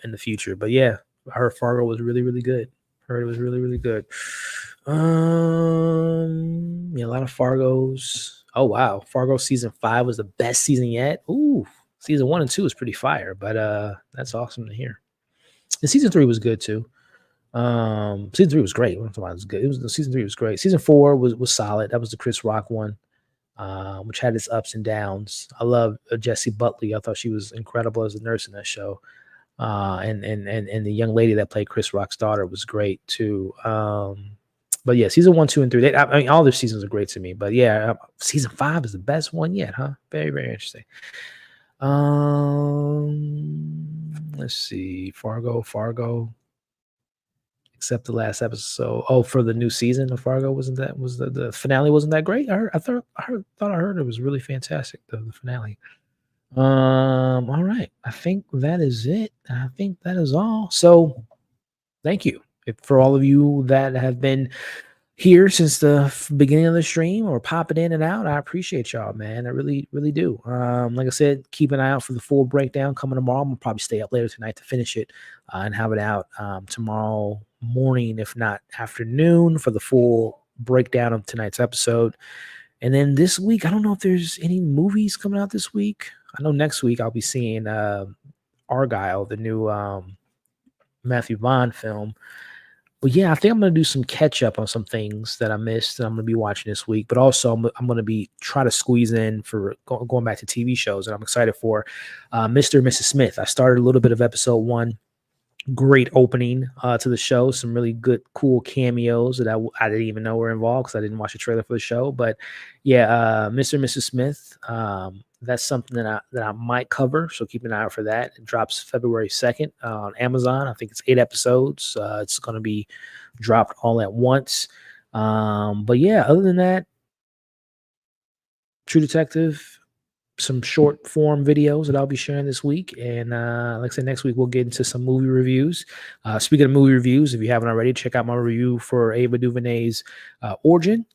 Speaker 1: in the future. But yeah, I heard Fargo was really, really good. Heard it was really, really good. Yeah, a lot of Fargos. Oh wow, Fargo season 5 was the best season yet. Ooh, season 1 and 2 is pretty fire, but that's awesome to hear. And season 3 was good too. Season 3 was great. It was good. Season 3 was great. Season 4 was solid. That was the Chris Rock one, which had its ups and downs. I love Jessie Buckley. I thought she was incredible as a nurse in that show. And the young lady that played Chris Rock's daughter was great too. But yeah, season 1, 2, and 3. I mean, all their seasons are great to me. But yeah, season 5 is the best one yet, huh? Very, very interesting. Let's see. Fargo. Except the last episode. Oh, for the new season of Fargo, was the finale wasn't that great? I heard it was really fantastic. The finale. All right. I think that is it. I think that is all. So thank you for all of you that have been here since the beginning of the stream or popping in and out. I appreciate y'all, man. I really, really do. Like I said, keep an eye out for the full breakdown coming tomorrow. I'm gonna probably stay up later tonight to finish it and have it out tomorrow morning, if not afternoon, for the full breakdown of tonight's episode. And then this week, I don't know if there's any movies coming out this week. I know next week I'll be seeing Argyle, the new Matthew Vaughn film. But yeah, I think I'm going to do some catch up on some things that I missed that I'm going to be watching this week. But also, I'm going to be try to squeeze in for going back to TV shows that I'm excited for. Mr. and Mrs. Smith. I started a little bit of episode 1. Great opening to the show. Some really good, cool cameos that I didn't even know were involved because I didn't watch the trailer for the show. But yeah, Mr. and Mrs. Smith. That's something that I might cover. So keep an eye out for that. It drops February 2nd on Amazon. I think it's 8 episodes. It's going to be dropped all at once. But yeah, other than that, True Detective, some short form videos that I'll be sharing this week. And like I said, next week we'll get into some movie reviews. Speaking of movie reviews, if you haven't already, check out my review for Ava DuVernay's Origin,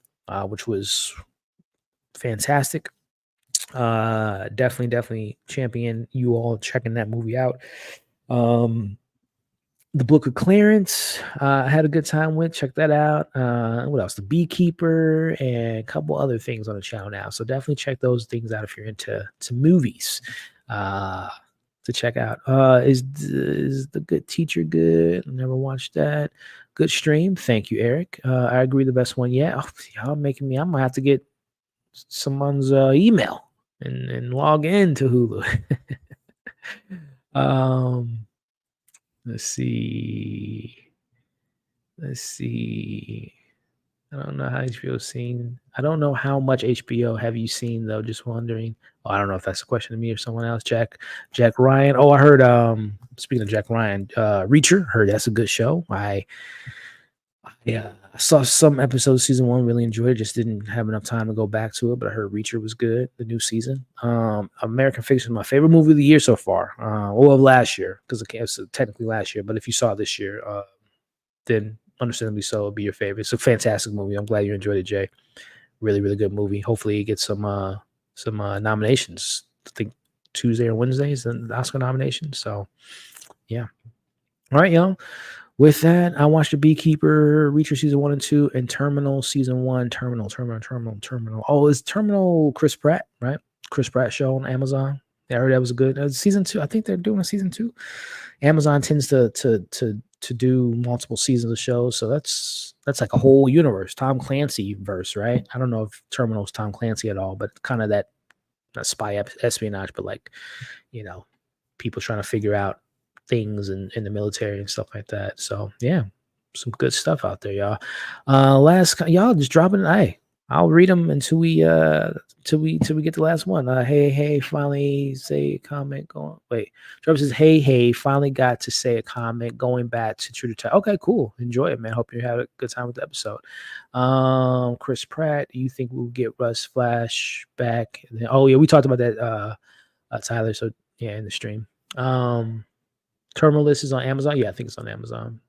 Speaker 1: which was fantastic. Definitely champion you all checking that movie out. The Book of Clarence, I had a good time with. Check that out. What else? The Beekeeper and a couple other things on the channel now. So definitely check those things out if you're into movies to check out. Is The Good Teacher good? Never watched that. Good stream. Thank you, Eric. I agree, the best one yet. Oh, y'all making me. I'm gonna have to get someone's email and log into Hulu. Let's see. I don't know how HBO's seen. I don't know how much HBO have you seen though. Just wondering. Oh, I don't know if that's a question to me or someone else. Jack Ryan. Oh, I heard. Speaking of Jack Ryan, Reacher. Heard that's a good show. I Yeah, I saw some episodes of season 1, really enjoyed it, just didn't have enough time to go back to it, but I heard Reacher was good, the new season. American Fiction is my favorite movie of the year so far, of last year, because it's technically last year, but if you saw it this year, then understandably so, it'll be your favorite. It's a fantastic movie. I'm glad you enjoyed it, Jay. Really, really good movie. Hopefully it gets some nominations. I think Tuesday or Wednesday is the Oscar nomination, so yeah. All right, y'all. With that, I watched The Beekeeper, Reacher season 1 and 2, and Terminal season 1. Terminal. Oh, it's Terminal Chris Pratt, right? Chris Pratt show on Amazon. Yeah, I heard that was a good season 2. I think they're doing a season 2. Amazon tends to do multiple seasons of shows, so that's like a whole universe, Tom Clancy verse, right? I don't know if Terminal's Tom Clancy at all, but kind of that not spy espionage, but like, people trying to figure out things in the military and stuff like that. So yeah, some good stuff out there, y'all. Y'all just dropping. Hey, I'll read them until we till we get the last one. Hey, finally say a comment. Going wait, Trevor says hey, finally got to say a comment. Going back to True Detective. Okay, cool. Enjoy it, man. Hope you had a good time with the episode. Chris Pratt, do you think we'll get Russ Flash back? Oh yeah, we talked about that, Tyler. So yeah, in the stream. Terminal List is on Amazon. Yeah, I think it's on Amazon.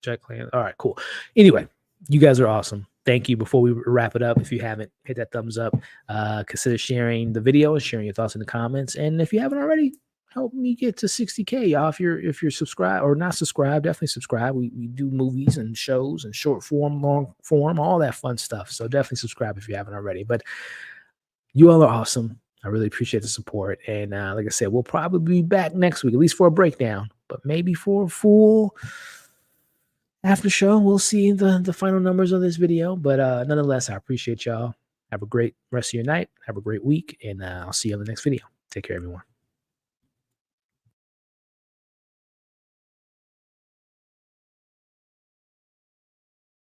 Speaker 1: Jack Clan. All right, cool. Anyway, you guys are awesome. Thank you. Before we wrap it up, if you haven't, hit that thumbs up. Consider sharing the video and sharing your thoughts in the comments. And if you haven't already, help me get to 60K, y'all. If you're subscribed or not subscribed, definitely subscribe. We do movies and shows and short form, long form, all that fun stuff. So definitely subscribe if you haven't already. But you all are awesome. I really appreciate the support. And like I said, we'll probably be back next week, at least for a breakdown, but maybe for a full after show. We'll see the final numbers of this video. But nonetheless, I appreciate y'all. Have a great rest of your night. Have a great week. And I'll see you on the next video. Take care, everyone.